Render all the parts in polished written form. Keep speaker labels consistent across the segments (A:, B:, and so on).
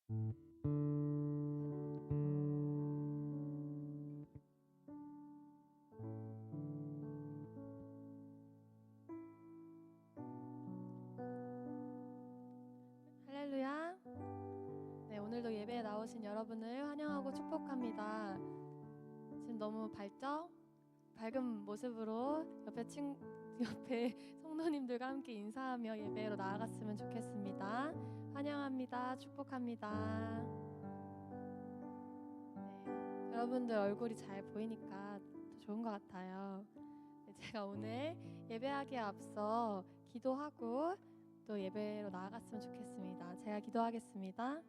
A: 할렐루야. 네, 오늘도 예배에 나오신 여러분을 환영하고 축복합니다. 지금 너무 밝은 모습으로 옆에 성도님들과 함께 인사하며 예배로 나아갔으면 좋겠습니다. 환영합니다. 축복합니다. 네, 여러분들 얼굴이 잘 보이니까 더 좋은 것 같아요. 네, 제가 오늘 예배하기에 앞서 기도하고 또 예배로 나아갔으면 좋겠습니다. 제가 기도하겠습니다.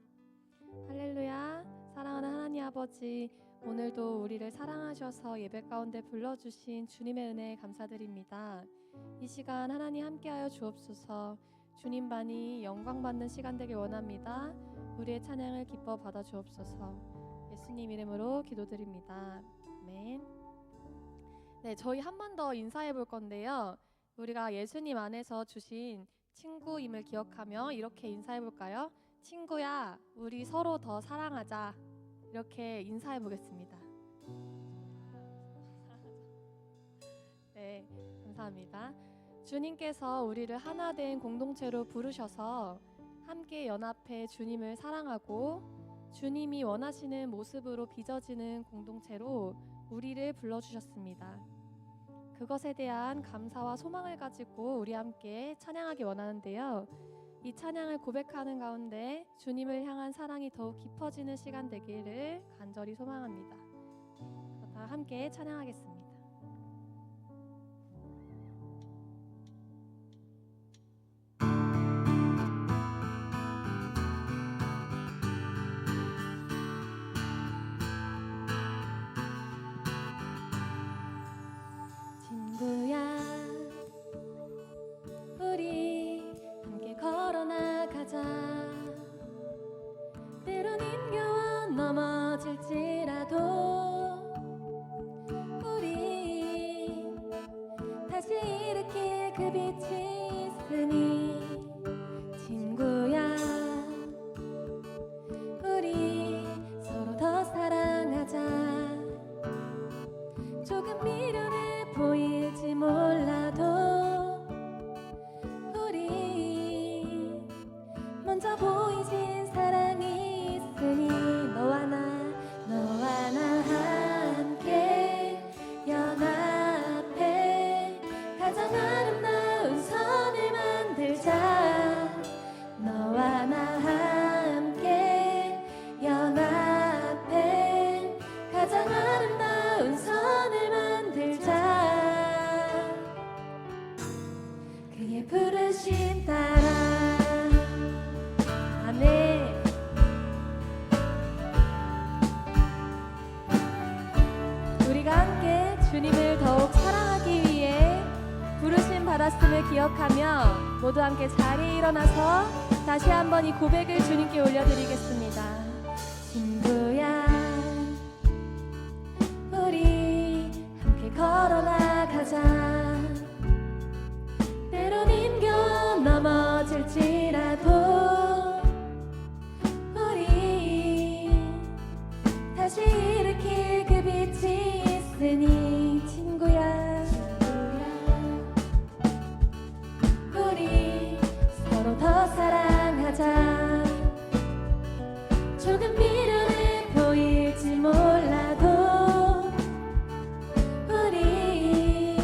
A: 할렐루야. 사랑하는 하나님 아버지, 오늘도 우리를 사랑하셔서 예배 가운데 불러주신 주님의 은혜에 감사드립니다. 이 시간 하나님 함께하여 주옵소서. 주님만이 영광받는 시간 되길 원합니다. 우리의 찬양을 기뻐 받아 주옵소서. 예수님 이름으로 기도드립니다. 아멘. 네, 저희 한 번 더 인사해 볼 건데요. 우리가 예수님 안에서 주신 친구임을 기억하며 이렇게 인사해 볼까요? 친구야, 우리 서로 더 사랑하자. 이렇게 인사해 보겠습니다. 네, 감사합니다. 주님께서 우리를 하나 된 공동체로 부르셔서 함께 연합해 주님을 사랑하고 주님이 원하시는 모습으로 빚어지는 공동체로 우리를 불러주셨습니다. 그것에 대한 감사와 소망을 가지고 우리 함께 찬양하기 원하는데요. 이 찬양을 고백하는 가운데 주님을 향한 사랑이 더욱 깊어지는 시간 되기를 간절히 소망합니다. 다 함께 찬양하겠습니다. 친구야, 우리 함께 걸어나가자. 때론 힘겨워 넘어질지라도 우리 다시 일으킬 그 빛이 있으니 친구야, 우리 서로 더 사랑하자. 조금 미련해 보일지 몰라도 우리 먼저 보이진 사랑이 있으니 너와 나 함께 연합해 가장 아름다운 선을 만들자. 너와 나 함께 연합해 가장 아름다운 선을 만들자. 그의 부르심 따라. 아멘. 우리가 함께 주님을 더욱 사랑하기 위해 부르심 받았음을 기억하며 모두 함께 자리에 일어나서 다시 한번 이 고백을 주님께 올려드리겠습니다. 친구야, 우리 함께 걸어나가자. 때론 힘겨워 넘어질지라도 우리 다시 일으킬 그 빛이 있으니 친구야, 우리 서로 더 사랑하자. 조금 미련해 보일지 몰라도 우리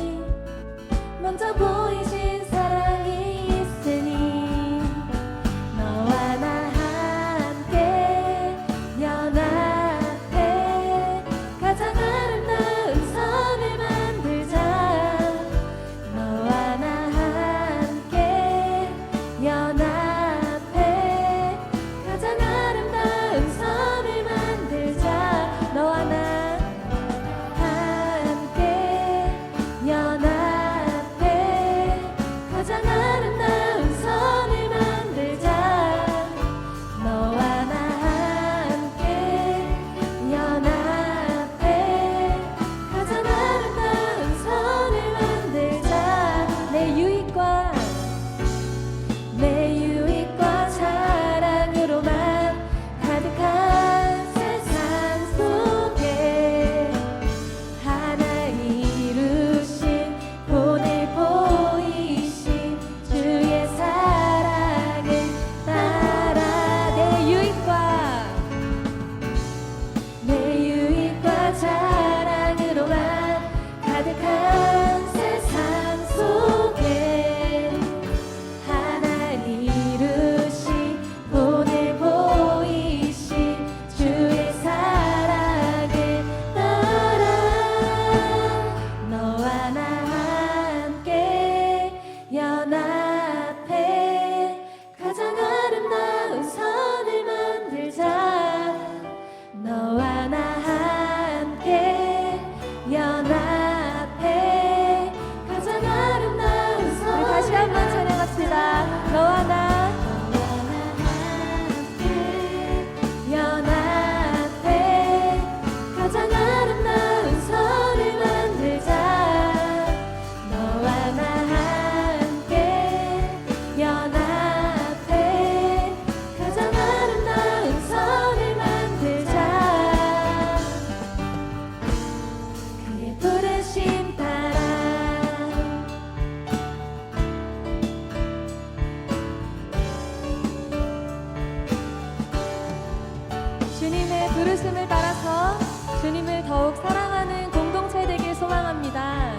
A: 말씀을 따라서 주님을 더욱 사랑하는 공동체 되길 소망합니다.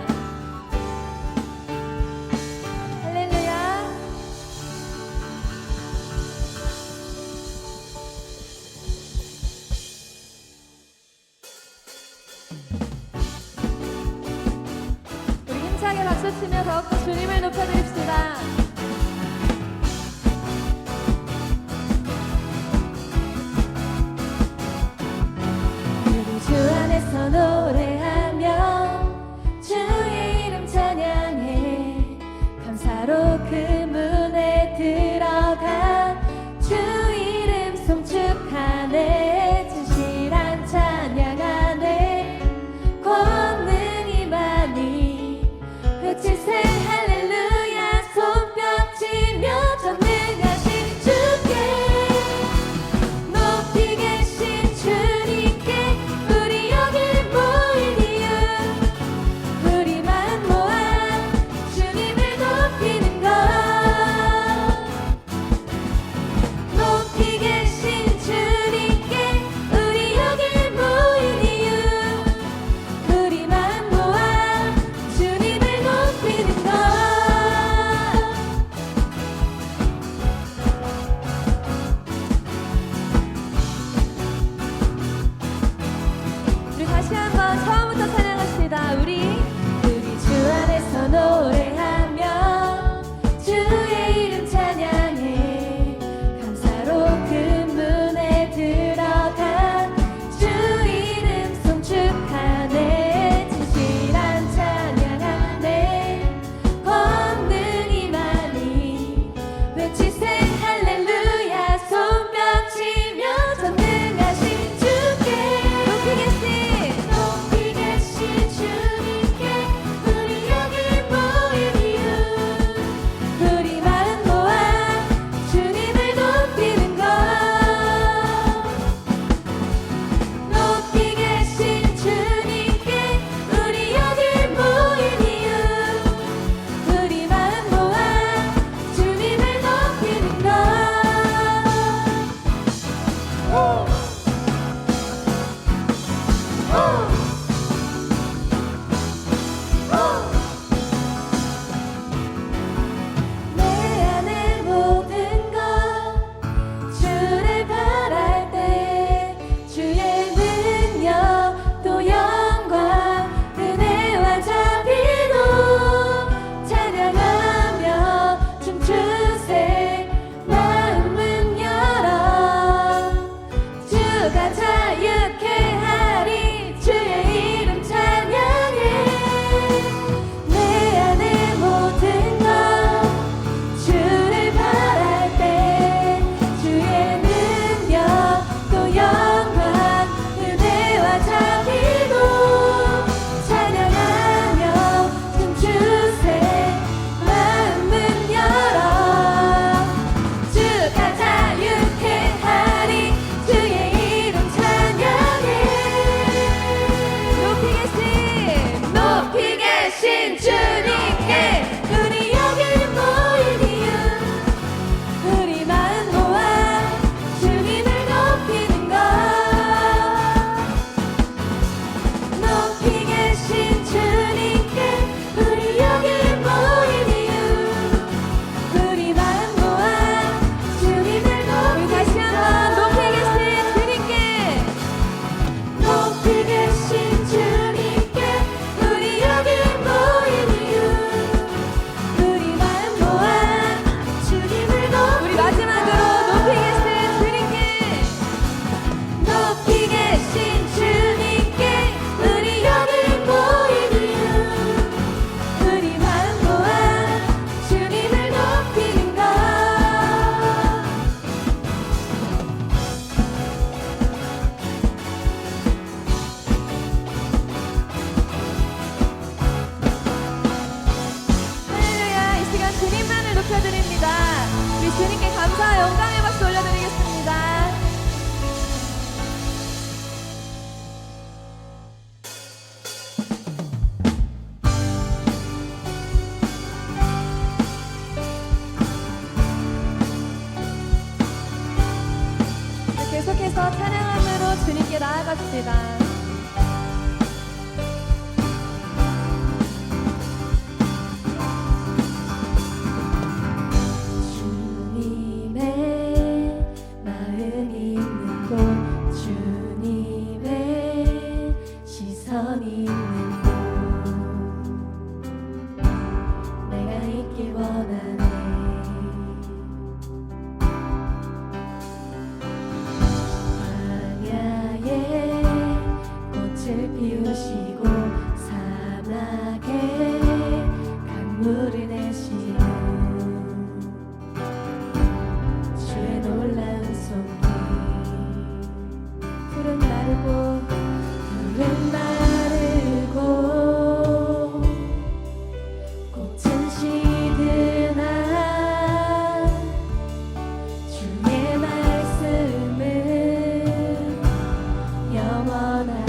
A: 할렐루야. 우리 힘차게 박수치며 더욱더 주님을 높여드립시다. 주 안에서 노래하며 주의 이름 찬양해 감사로 그 문에 들어가 주 이름 송축하네 진실한 찬양하네 권능이 많이 외치세 할렐루야 손뼉치며 전능하신 주께 높이 계신 주님께 우리 여기 모인 이유 우리만 모아 주님을 높이는 것 높이 계신 주님께 우리 여기 모인 이유 우리만 모아 주님을 높이는 것 우리 다시 한번 처음부터 찬양합시다. 우리 주 안에서 노래하며 주의 이름 찬양해 감사로 그 문에 들어가 주 이름 송축하네 진실한 찬양하네 권능이 많이 외치세 할렐루야 손뼉치며 전능하신 주께 높이 계신 주님께 우리 여기 모인 이유 우리만 모아 주님을 높이는 것 높이 계신 주님께 우리 여기 모인 이유 우리만 모아 주님을 높이는 것 내 안의 모든 것 주를 바랄 때 주의 능력 또 영광 은혜와 자비로 찬양하며 춤추세 마음은 열어 주가 자유케 하리 주의 이름 찬양해 내 안의 모든 것 주를 바랄 때 주의 능력 또 영광 은혜와 자비로 찬양하며 춤추세 마음은 열어 주가 자유케 하리 주의 이름 찬양해 높이 계신 주님께 우리 여기 모인 이유 우리만 모아 주님을 높이는 것 높이 계신 주님께 우리 여기 모인 이유 우리만 모아 주님을 높이는 것 다시 한번 높이 계신 주님께 높이 계신 주님께 우리 여기 모인 이유 우리만 모아 주님을 높이는 우리 마지막으로 높이 계신 주님께 우리 여기 모인 이유 우리만 모아 주님을 높이는 것 할렐루야. 이 시간 주님만을 높여드립니다. 우리 주님께 감사와 영광의 박수 올려드리겠습니다. 계속해서 찬양함으로 주님께 나아가겠습니다. 나아갑시다.
B: 피우시고 사막에 강물을 내시는 주의 놀라운 손길 푸른 마르고 꽃은 시드나 주의 말씀은 영원하네.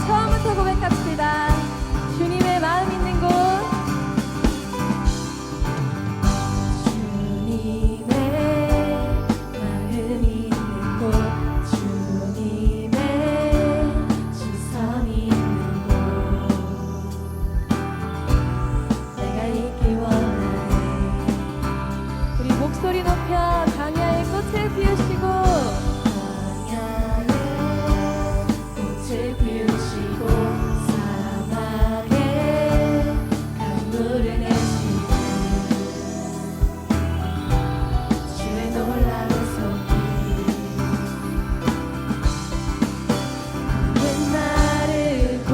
B: 처음부터 고백합시다. 주님의 마음 있는 곳. 주님의 마음 있는 곳, 주님의 시선 있는 곳, 내가 있기 원하네. 우리 목소리 높여 광야의 꽃을 피우시고 피우시고 사막에 강물을 내시는 주의 놀라운 손길 푸른 마르고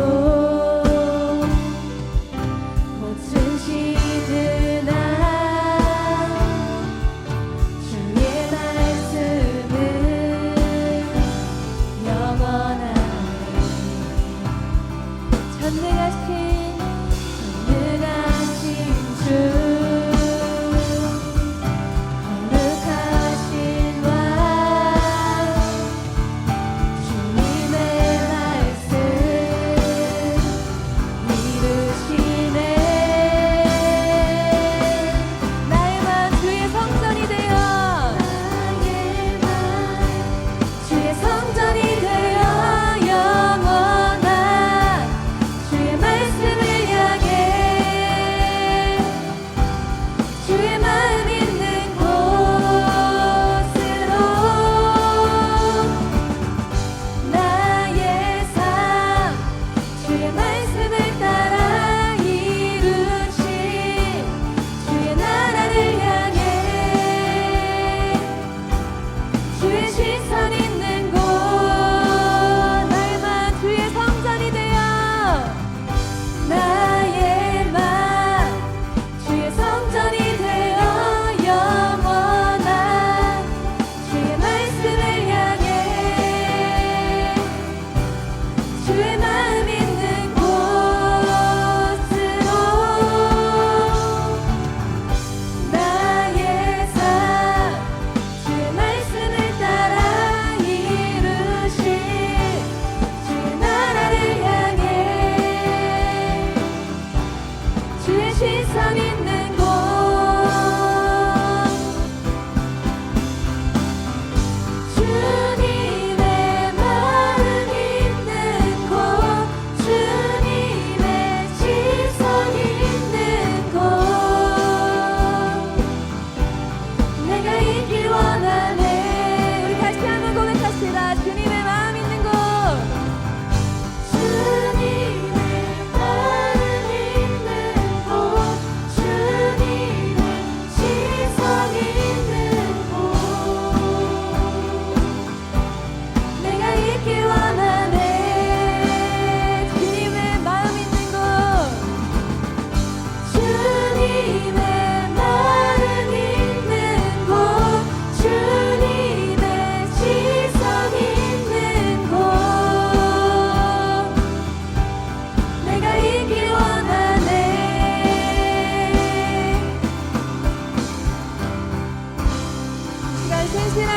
B: 꽃은 시드나 주의 말씀은 영원한 전능하신 주 거룩하신 왕 주님의 말씀 이루시네. 나의 맘 주의 성전이 되어 주의 성전이 되어 영원한 주의 말씀을 향해 주의 마음 있는 곳으로 나의 삶 주의 말씀을 따라 이루신 주의 나라를 향해 주의 시선 있는 곳 날만 주의 성전이 되어 나의 맘 주의 성전이 되어 영원한 주의 말씀을 향해 주의 마음 있는 곳으로 나의 삶 주의 말씀을 따라 이루신 주의 나라를 향해 주의 시선 있는 곳 주님의 마음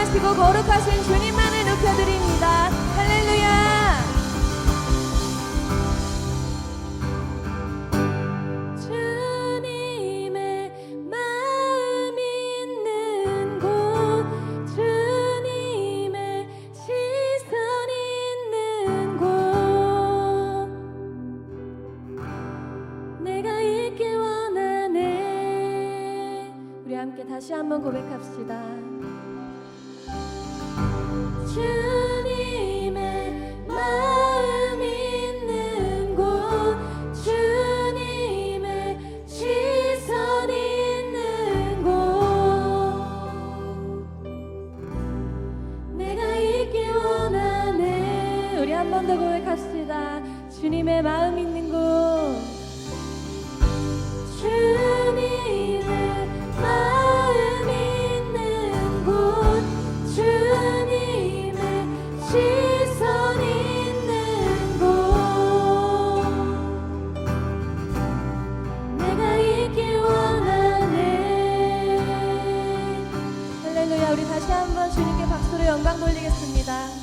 B: 존귀하시고 거룩하신 주님만을 높여드립니다. 할렐루야. 주님의 마음 있는 곳, 주님의 시선 있는 곳, 내가 있길 원하네. 우리 함께 다시 한번 고백합시다. 주님의 마음 있는 곳, 주님의 시선 있는 곳, 내가 있길 원하네. 우리 한 번 더 고백합시다. 주님의 마음 있는 곳, 주님의 마음 있는 곳, 주님의 시선 있는 곳, 내가 있길 원하네. 할렐루야. 우리 다시 한번 주님께 박수로 영광 돌리겠습니다.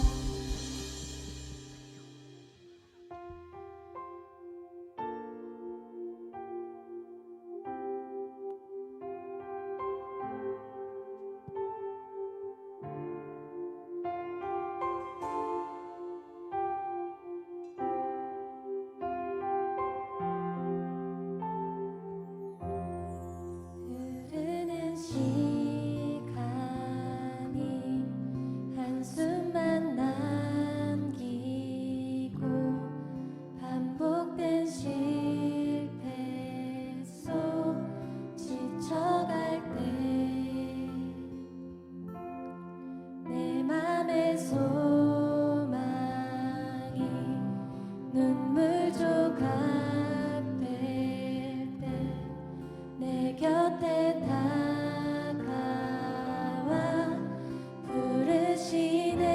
B: 흐르는 시간이 한숨만 남기고 반복된 실패 속 지쳐갈 때 내 맘의 소망이 눈물 조각 될 때 내 곁에 다가와 부르시네.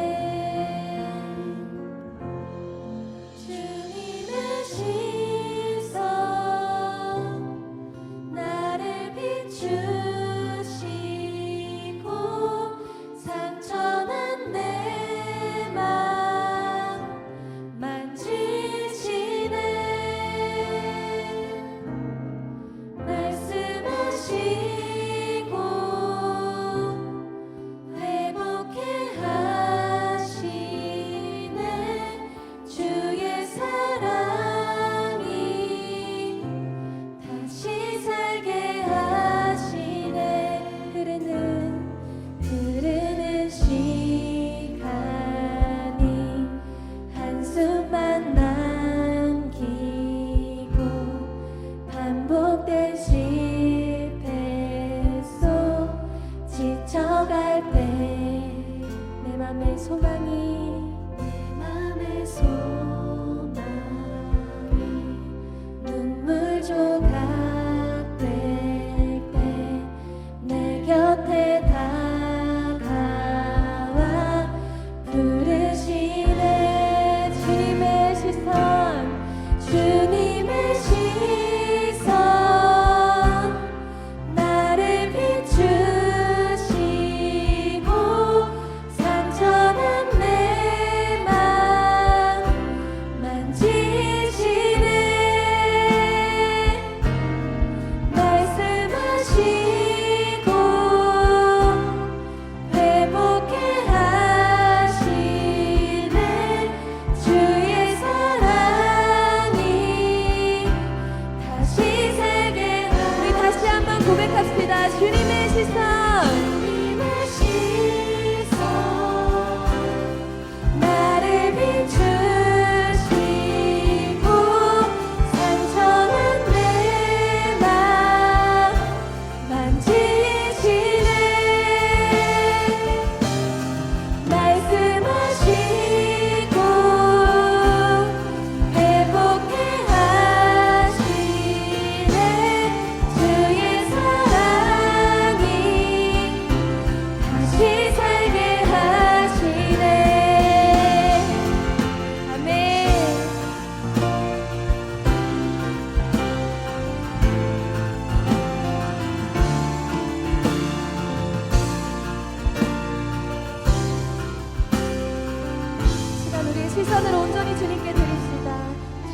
B: 우리의 시선을 온전히 주님께 드립시다.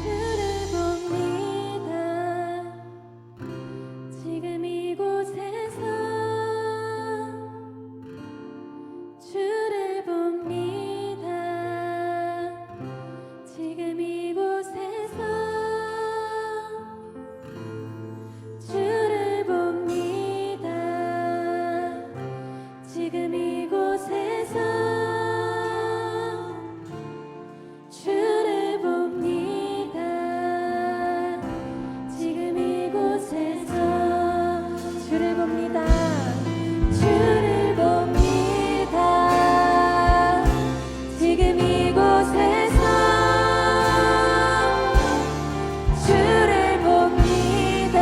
B: 주를 봅니다. 지금 이곳에서 주를 봅니다. 지금 이곳에서 주를 봅니다. 지금 이곳에서 주를 봅니다. 지금 이곳에서 주를 봅니다. 주를 봅니다. 지금 이곳에서 주를 봅니다.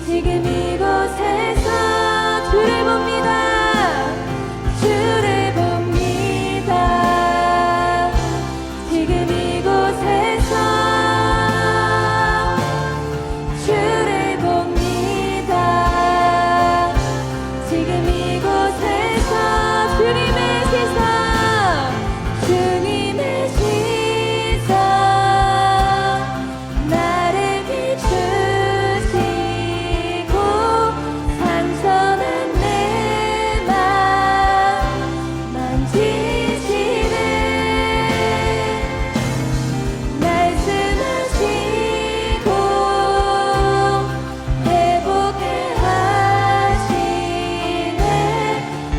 B: 지금 이곳에서 주를 봅니다. 주를 봅니다. 지금 이곳에서 주를 봅니다. 지금 이곳에서 주님의 시선, 주님의 시선, 나를 비추시고 상처난 내 맘 만지시네. 말씀하시고 회복해 하시네.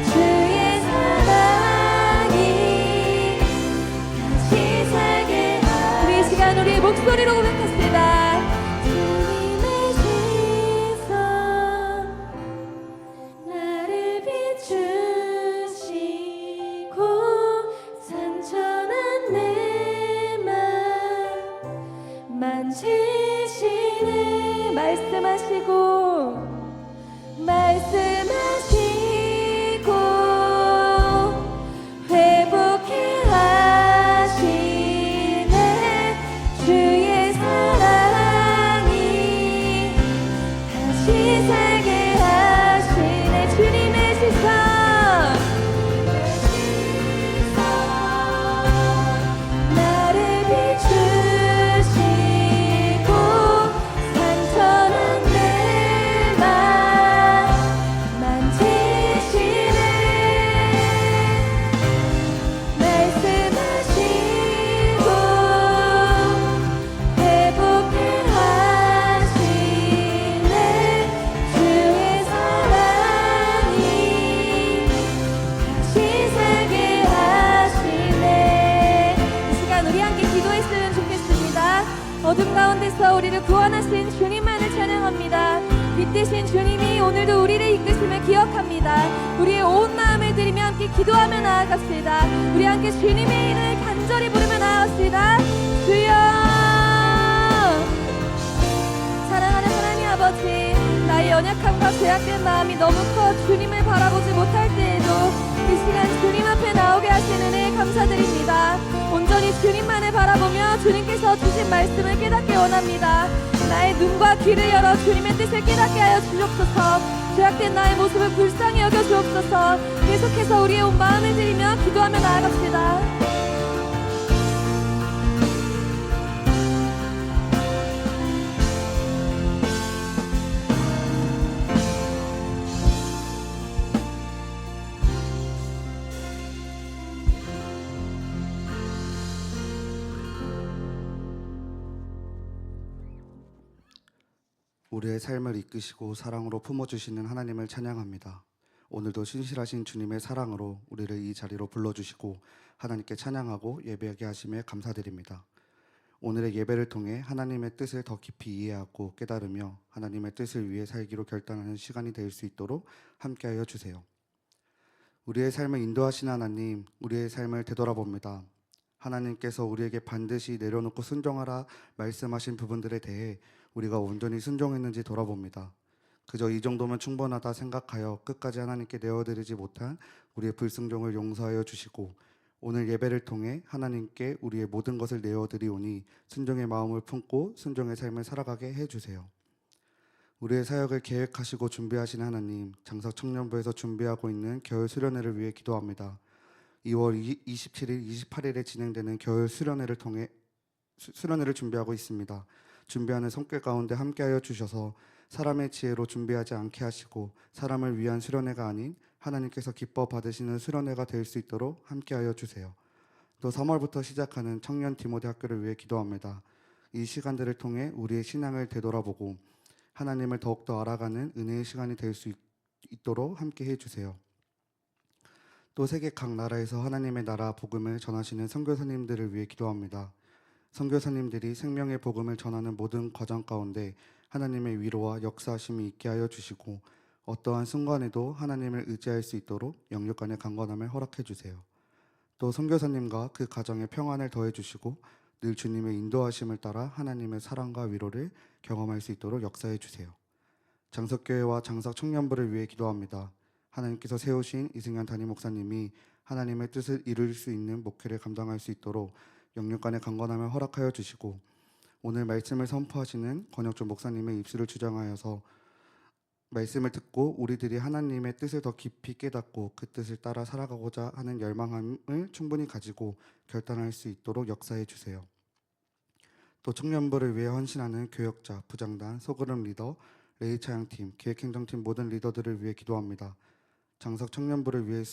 B: 주의 사랑이 다시 살게 우리 이 시간 우리의 목소리로 고백합시다. 주님의 시선, 나를 비추시고 상처난 내 맘 만지시네. 말씀하시고 회복해 하시네. 주의 사랑이 다시 살게 하시네. 주님의 시선, 나를 비추시고 상처난 내 맘 만지시네. 말씀하시고 회복해 하시네. 주의 사랑이 다시 살게 하시네. 이 시간 우리 함께 기도했으면 좋겠습니다. 어둠 가운데서 우리를 구원하신 주님만을 찬양합니다. 빛 대신 주님이 오늘도 우리를 이끄심을 기억합니다. 우리의 온 마음을 드리며 함께 기도하며 나아갑시다. 우리 함께 주님의 이름을 간절히 부르며 나아갑시다. 주여. 사랑하는 하나님 아버지, 나의 연약함과 죄악된 마음이 너무 커 주님을 바라보지 못할 때에도 이 시간 주님 앞에 나오게 하시는 은혜 감사드립니다. 온전히 주님만을 바라보며 주님께서 주신 말씀을 깨닫게 원합니다. 나의 눈과 귀를 열어 주님의 뜻을 깨닫게 하여 주옵소서. 죄악된 나의 모습을 불쌍히 여겨 주옵소서. 계속해서 우리의 온 마음을 드리며 기도하며 나아갑시다.
C: 우리의 삶을 이끄시고 사랑으로 품어주시는 하나님을 찬양합니다. 오늘도 신실하신 주님의 사랑으로 우리를 이 자리로 불러주시고 하나님께 찬양하고 예배하게 하심에 감사드립니다. 오늘의 예배를 통해 하나님의 뜻을 더 깊이 이해하고 깨달으며 하나님의 뜻을 위해 살기로 결단하는 시간이 될 수 있도록 함께하여 주세요. 우리의 삶을 인도하신 하나님, 우리의 삶을 되돌아봅니다. 하나님께서 우리에게 반드시 내려놓고 순종하라 말씀하신 부분들에 대해 우리가 온전히 순종했는지 돌아봅니다. 그저 이 정도면 충분하다 생각하여 끝까지 하나님께 내어드리지 못한 우리의 불순종을 용서하여 주시고 오늘 예배를 통해 하나님께 우리의 모든 것을 내어드리오니 순종의 마음을 품고 순종의 삶을 살아가게 해주세요. 우리의 사역을 계획하시고 준비하신 하나님, 장석 청년부에서 준비하고 있는 겨울 수련회를 위해 기도합니다. 2월 27일, 28일에 진행되는 겨울 수련회를 통해 수련회를 준비하고 있습니다. 준비하는 손길 가운데 함께하여 주셔서 사람의 지혜로 준비하지 않게 하시고 사람을 위한 수련회가 아닌 하나님께서 기뻐 받으시는 수련회가 될 수 있도록 함께하여 주세요. 또 3월부터 시작하는 청년 디모데 학교를 위해 기도합니다. 이 시간들을 통해 우리의 신앙을 되돌아보고 하나님을 더욱더 알아가는 은혜의 시간이 될 수 있도록 함께해 주세요. 또 세계 각 나라에서 하나님의 나라 복음을 전하시는 선교사님들을 위해 기도합니다. 선교사님들이 생명의 복음을 전하는 모든 과정 가운데 하나님의 위로와 역사하심이 있게 하여 주시고 어떠한 순간에도 하나님을 의지할 수 있도록 영육간의 강건함을 허락해 주세요. 또 선교사님과 그 가정에 평안을 더해 주시고 늘 주님의 인도하심을 따라 하나님의 사랑과 위로를 경험할 수 있도록 역사해 주세요. 장석교회와 장석 청년부를 위해 기도합니다. 하나님께서 세우신 이승현 담임 목사님이 하나님의 뜻을 이룰 수 있는 목회를 감당할 수 있도록 영육간의 강건함을 허락하여 주시고 오늘 말씀을 선포하시는 권혁준 목사님의 입술을 주장하여서 말씀을 듣고 우리들이 하나님의 뜻을 더 깊이 깨닫고 그 뜻을 따라 살아가고자 하는 열망함을 충분히 가지고 결단할 수 있도록 역사해 주세요. 또 청년부를 위해 헌신하는 교역자, 부장단, 소그룹 리더, 레이 차양팀, 기획행정팀 모든 리더들을 위해 기도합니다. 장석 청년부를 위해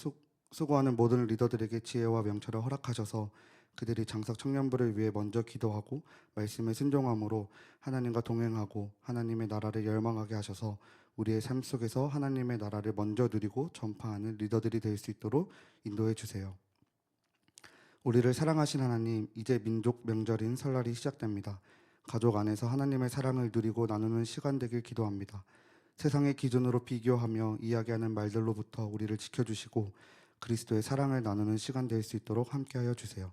C: 수고하는 모든 리더들에게 지혜와 명철을 허락하셔서 그들이 장석 청년부를 위해 먼저 기도하고 말씀에 순종함으로 하나님과 동행하고 하나님의 나라를 열망하게 하셔서 우리의 삶 속에서 하나님의 나라를 먼저 누리고 전파하는 리더들이 될 수 있도록 인도해 주세요. 우리를 사랑하신 하나님, 이제 민족 명절인 설날이 시작됩니다. 가족 안에서 하나님의 사랑을 누리고 나누는 시간 되길 기도합니다. 세상의 기준으로 비교하며 이야기하는 말들로부터 우리를 지켜주시고 그리스도의 사랑을 나누는 시간 될 수 있도록 함께하여 주세요.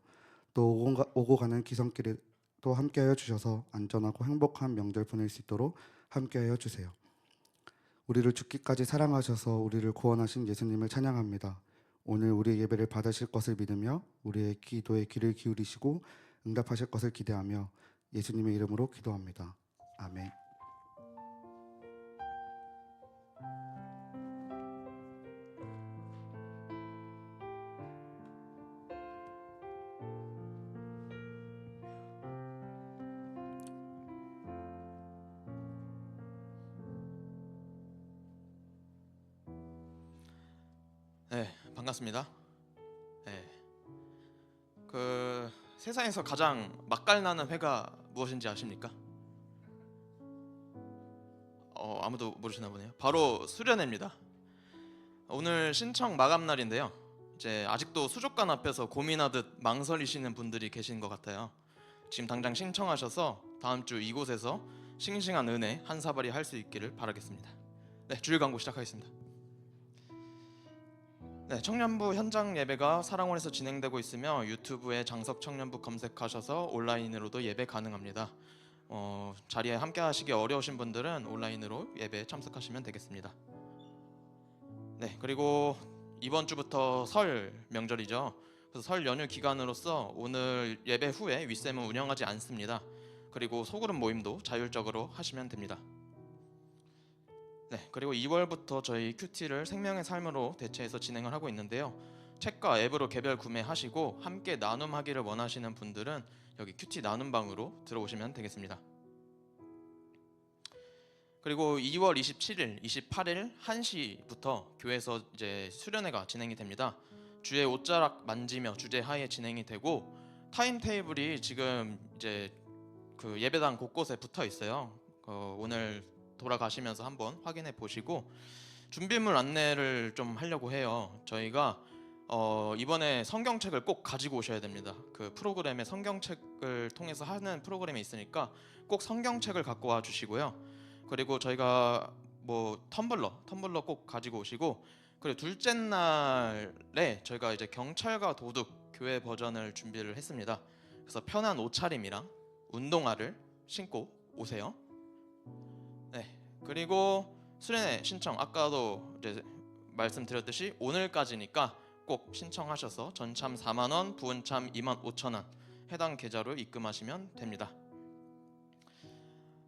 C: 또 오고 가는 기성길에 또 함께하여 주셔서 안전하고 행복한 명절 보낼 수 있도록 함께하여 주세요. 우리를 죽기까지 사랑하셔서 우리를 구원하신 예수님을 찬양합니다. 오늘 우리의 예배를 받으실 것을 믿으며 우리의 기도에 귀를 기울이시고 응답하실 것을 기대하며 예수님의 이름으로 기도합니다. 아멘.
D: 네, 반갑습니다. 네, 세상에서 가장 맛깔나는 회가 무엇인지 아십니까? 아무도 모르시나 보네요. 바로 수련회입니다. 오늘 신청 마감 날인데요. 이제 아직도 수족관 앞에서 고민하듯 망설이시는 분들이 계신 것 같아요. 지금 당장 신청하셔서 다음 주 이곳에서 싱싱한 은혜 한 사발이 할 수 있기를 바라겠습니다. 네, 주일 광고 시작하겠습니다. 네, 청년부 현장 예배가 사랑원에서 진행되고 있으며 유튜브에 장석 청년부 검색하셔서 온라인으로도 예배 가능합니다. 자리에 함께 하시기 어려우신 분들은 온라인으로 예배에 참석하시면 되겠습니다. 네, 그리고 이번 주부터 설 명절이죠. 그래서 설 연휴 기간으로서 오늘 예배 후에 윗셈은 운영하지 않습니다. 그리고 소그룹 모임도 자율적으로 하시면 됩니다. 네, 그리고 2월부터 저희 큐티를 생명의 삶으로 대체해서 진행을 하고 있는데요. 책과 앱으로 개별 구매하시고 함께 나눔하기를 원하시는 분들은 여기 큐티 나눔방으로 들어오시면 되겠습니다. 그리고 2월 27일, 28일 1시부터 교회에서 이제 수련회가 진행이 됩니다. 주의 옷자락 만지며 주제 하에 진행이 되고 타임테이블이 지금 이제 그 예배당 곳곳에 붙어 있어요. 오늘 돌아가시면서 한번 확인해 보시고 준비물 안내를 좀 하려고 해요. 저희가 이번에 성경책을 꼭 가지고 오셔야 됩니다. 그 프로그램에 성경책을 통해서 하는 프로그램이 있으니까 꼭 성경책을 갖고 와 주시고요. 그리고 저희가 뭐 텀블러 꼭 가지고 오시고, 그리고 둘째 날에 저희가 이제 경찰과 도둑 교회 버전을 준비를 했습니다. 그래서 편한 옷차림이랑 운동화를 신고 오세요. 네, 그리고 수련회 신청 아까도 이제 말씀드렸듯이 오늘까지니까 꼭 신청하셔서 전참 4만 원, 부은참 25,000원 해당 계좌로 입금하시면 됩니다.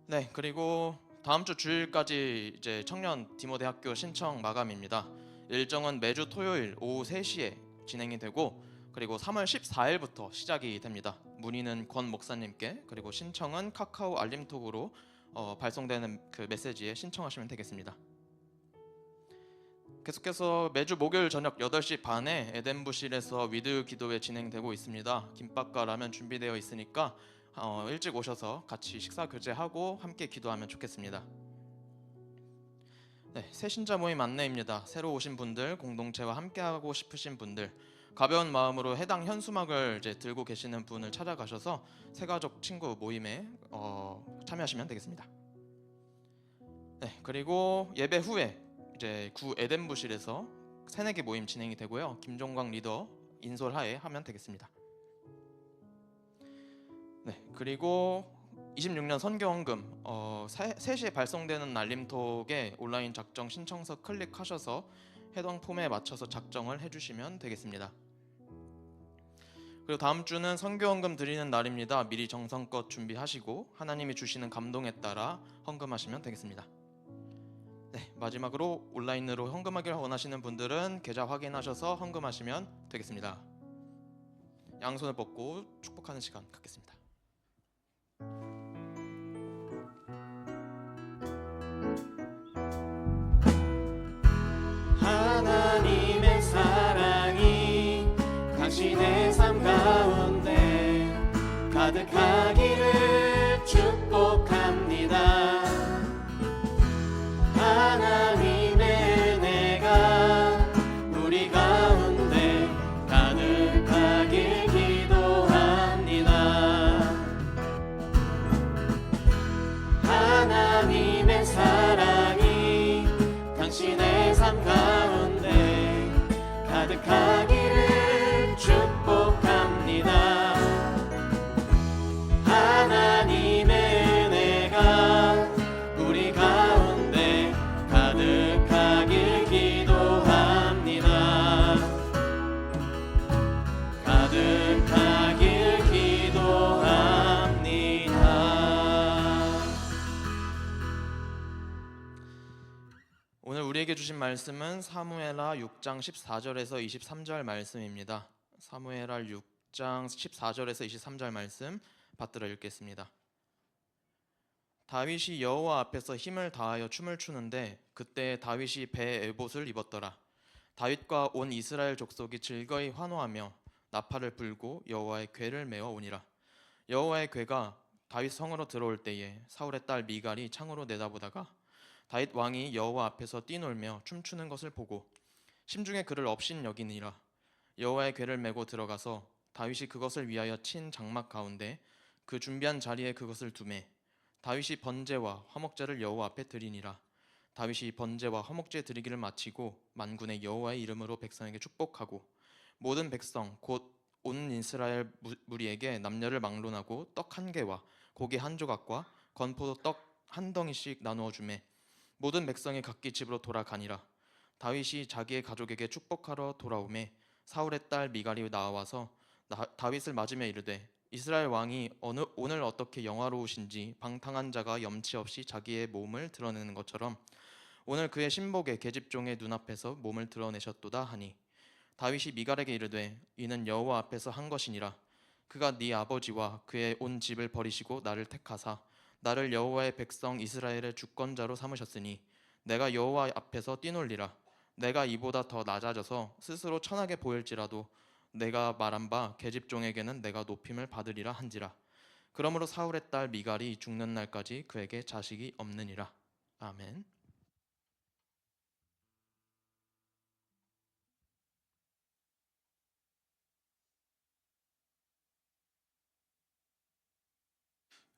D: 네, 그리고 다음 주 주일까지 이제 청년 디모데 학교 신청 마감입니다. 일정은 매주 토요일 오후 3시에 진행이 되고 그리고 3월 14일부터 시작이 됩니다. 문의는 권 목사님께, 그리고 신청은 카카오 알림톡으로 발송되는 그 메시지에 신청하시면 되겠습니다. 계속해서 매주 목요일 저녁 8시 반에 에덴부실에서 위드 기도회 진행되고 있습니다. 김밥과 라면 준비되어 있으니까 일찍 오셔서 같이 식사 교제하고 함께 기도하면 좋겠습니다. 네, 새신자 모임 안내입니다. 새로 오신 분들, 공동체와 함께하고 싶으신 분들, 가벼운 마음으로 해당 현수막을 이제 들고 계시는 분을 찾아가셔서 새가족 친구 모임에 참여하시면 되겠습니다. 네, 그리고 예배 후에 이제 구 에덴부실에서 새내기 모임 진행이 되고요. 김종광 리더 인솔하에 하면 되겠습니다. 네, 그리고 26년 선교헌금 3시에 발송되는 알림톡에 온라인 작정 신청서 클릭하셔서 해당 폼에 맞춰서 작정을 해주시면 되겠습니다. 그리고 다음 주는 선교헌금 드리는 날입니다. 미리 정성껏 준비하시고 하나님이 주시는 감동에 따라 헌금하시면 되겠습니다. 네, 마지막으로 온라인으로 헌금하기를 원하시는 분들은 계좌 확인하셔서 헌금하시면 되겠습니다. 양손을 뻗고 축복하는 시간 갖겠습니다.
E: 하나님의 사랑이 당신의 삶 가운데 가득하기를 축복합니다. 하나님의 은혜가 우리 가운데 가득하길 기도합니다. 하나님의 사랑이 당신의 삶 가운데 가득하기를 축복합니다. 하나님의 은혜가 우리 가운데 가득하길 기도합니다. 가득하길 기도합니다.
D: 오늘 우리에게 주신 말씀은 사무엘하 6장 14절에서 23절 말씀입니다. 사무엘하 6장 14절에서 23절 말씀 받들어 읽겠습니다. 다윗이 여호와 앞에서 힘을 다하여 춤을 추는데 그때 다윗이 배에 에봇을 입었더라. 다윗과 온 이스라엘 족속이 즐거이 환호하며 나팔을 불고 여호와의 궤를 메어 오니라. 여호와의 궤가 다윗 성으로 들어올 때에 사울의 딸 미갈이 창으로 내다보다가 다윗 왕이 여호와 앞에서 뛰놀며 춤추는 것을 보고 심중에 그를 업신 여기니라. 여호와의 궤를 메고 들어가서 다윗이 그것을 위하여 친 장막 가운데 그 준비한 자리에 그것을 두매 다윗이 번제와 화목제를 여호와 앞에 드리니라. 다윗이 번제와 화목제 드리기를 마치고 만군의 여호와의 이름으로 백성에게 축복하고 모든 백성 곧 온 이스라엘 무리에게 남녀를 막론하고 떡 한 개와 고기 한 조각과 건포도 떡 한 덩이씩 나누어 주매 모든 백성이 각기 집으로 돌아가니라. 다윗이 자기의 가족에게 축복하러 돌아오매 사울의 딸 미갈이 나와서 다윗을 맞으며 이르되 이스라엘 왕이 오늘 어떻게 영화로우신지 방탕한 자가 염치 없이 자기의 몸을 드러내는 것처럼 오늘 그의 신복의 계집종의 눈앞에서 몸을 드러내셨도다 하니 다윗이 미갈에게 이르되 이는 여호와 앞에서 한 것이니라. 그가 네 아버지와 그의 온 집을 버리시고 나를 택하사 나를 여호와의 백성 이스라엘의 주권자로 삼으셨으니 내가 여호와 앞에서 뛰놀리라. 내가 이보다 더 낮아져서 스스로 천하게 보일지라도 내가 말한 바 계집종에게는 내가 높임을 받으리라 한지라. 그러므로 사울의 딸 미갈이 죽는 날까지 그에게 자식이 없느니라. 아멘.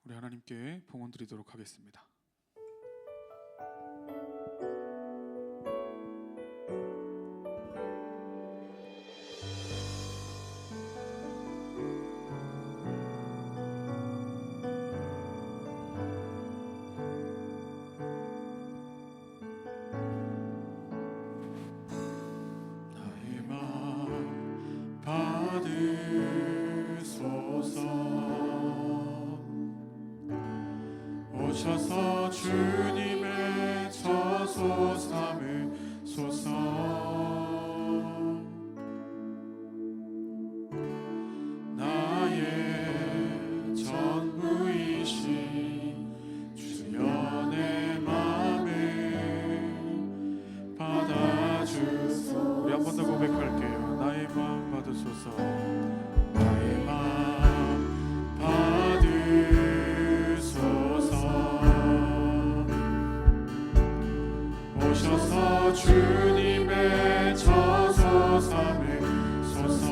F: 우리 하나님께 봉헌 드리도록 하겠습니다. 나의 마음 받으소서. 오셔서 주님의 처소 삼으소서. 받으소서. 나의 마음 받으소서. 오셔서 주님의 저소 삼으소서.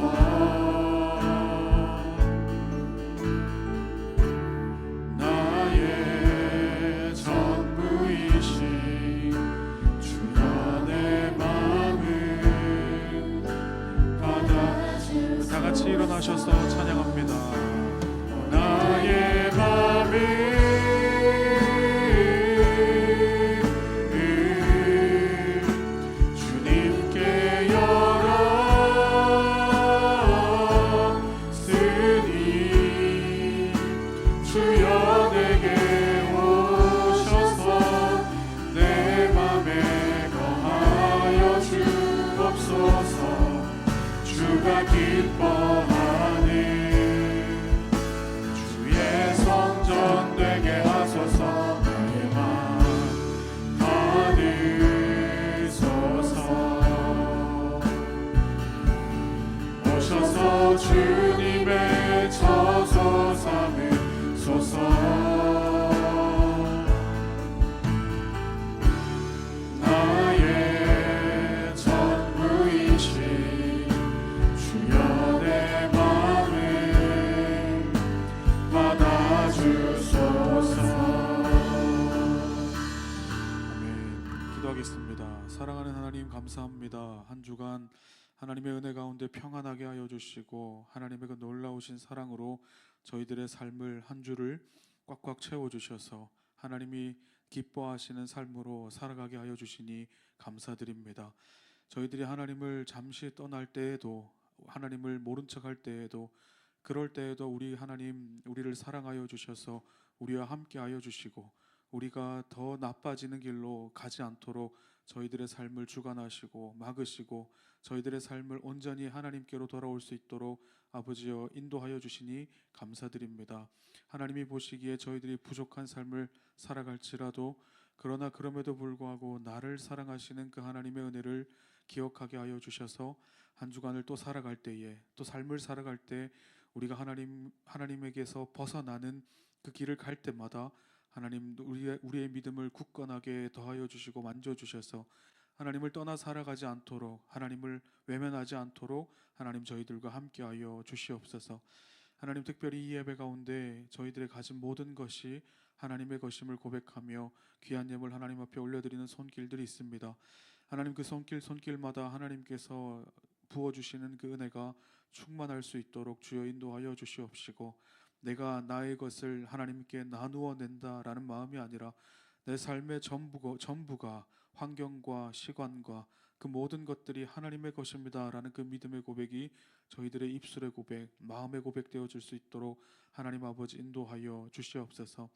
F: 나의 전부이신 주여 내 마음을 받아주소서. 다 같이 일어나셔서 찬양합니다. 나의 마음을 주님께 열었으니 주여 내게 오셔서 내 맘에 거하여 주옵소서. 주가 기뻐하는 주의 성전 되게 하소서. 나의 마음 받으소서. 오셔서 주님의 저소 삼으소서. 나의 전부이신 주여 내 마음을 받아주소서. 아멘. 기도하겠습니다. 사랑하는 하나님 감사합니다. 한 주간 하나님의 은혜 가운데 평안하게 하여 주시고 하나님의 그 놀라우신 사랑으로 저희들의 삶을 한 주를 꽉꽉 채워 주셔서 하나님이 기뻐하시는 삶으로 살아가게 하여 주시니 감사드립니다. 저희들이 하나님을 잠시 떠날 때에도, 하나님을 모른 척할 때에도, 그럴 때에도 우리 하나님 우리를 사랑하여 주셔서 우리와 함께 하여 주시고 우리가 더 나빠지는 길로 가지 않도록 저희들의 삶을 주관하시고 막으시고 저희들의 삶을 온전히 하나님께로 돌아올 수 있도록 아버지여 인도하여 주시니 감사드립니다. 하나님이 보시기에 저희들이 부족한 삶을 살아갈지라도 그러나 그럼에도 불구하고 나를 사랑하시는 그 하나님의 은혜를 기억하게 하여 주셔서 한 주간을 또 살아갈 때에, 또 삶을 살아갈 때 우리가 하나님에게서 벗어나는 그 길을 갈 때마다 하나님 우리의 믿음을 굳건하게 더하여 주시고 만져 주셔서 하나님을 떠나 살아가지 않도록, 하나님을 외면하지 않도록 하나님 저희들과 함께하여 주시옵소서. 하나님 특별히 이 예배 가운데 저희들의 가진 모든 것이 하나님의 것임을 고백하며 귀한 예물 하나님 앞에 올려드리는 손길들이 있습니다. 하나님 그 손길마다 하나님께서 부어주시는 그 은혜가 충만할 수 있도록 주여 인도하여 주시옵시고, 내가 나의 것을 하나님께 나누어 낸다라는 마음이 아니라 내 삶의 전부가 환경과 시간과 그 모든 것들이 하나님의 것입니다라는 그 믿음의 고백이 저희들의 입술의 고백, 마음의 고백 되어질 수 있도록 하나님 아버지 인도하여 주시옵소서.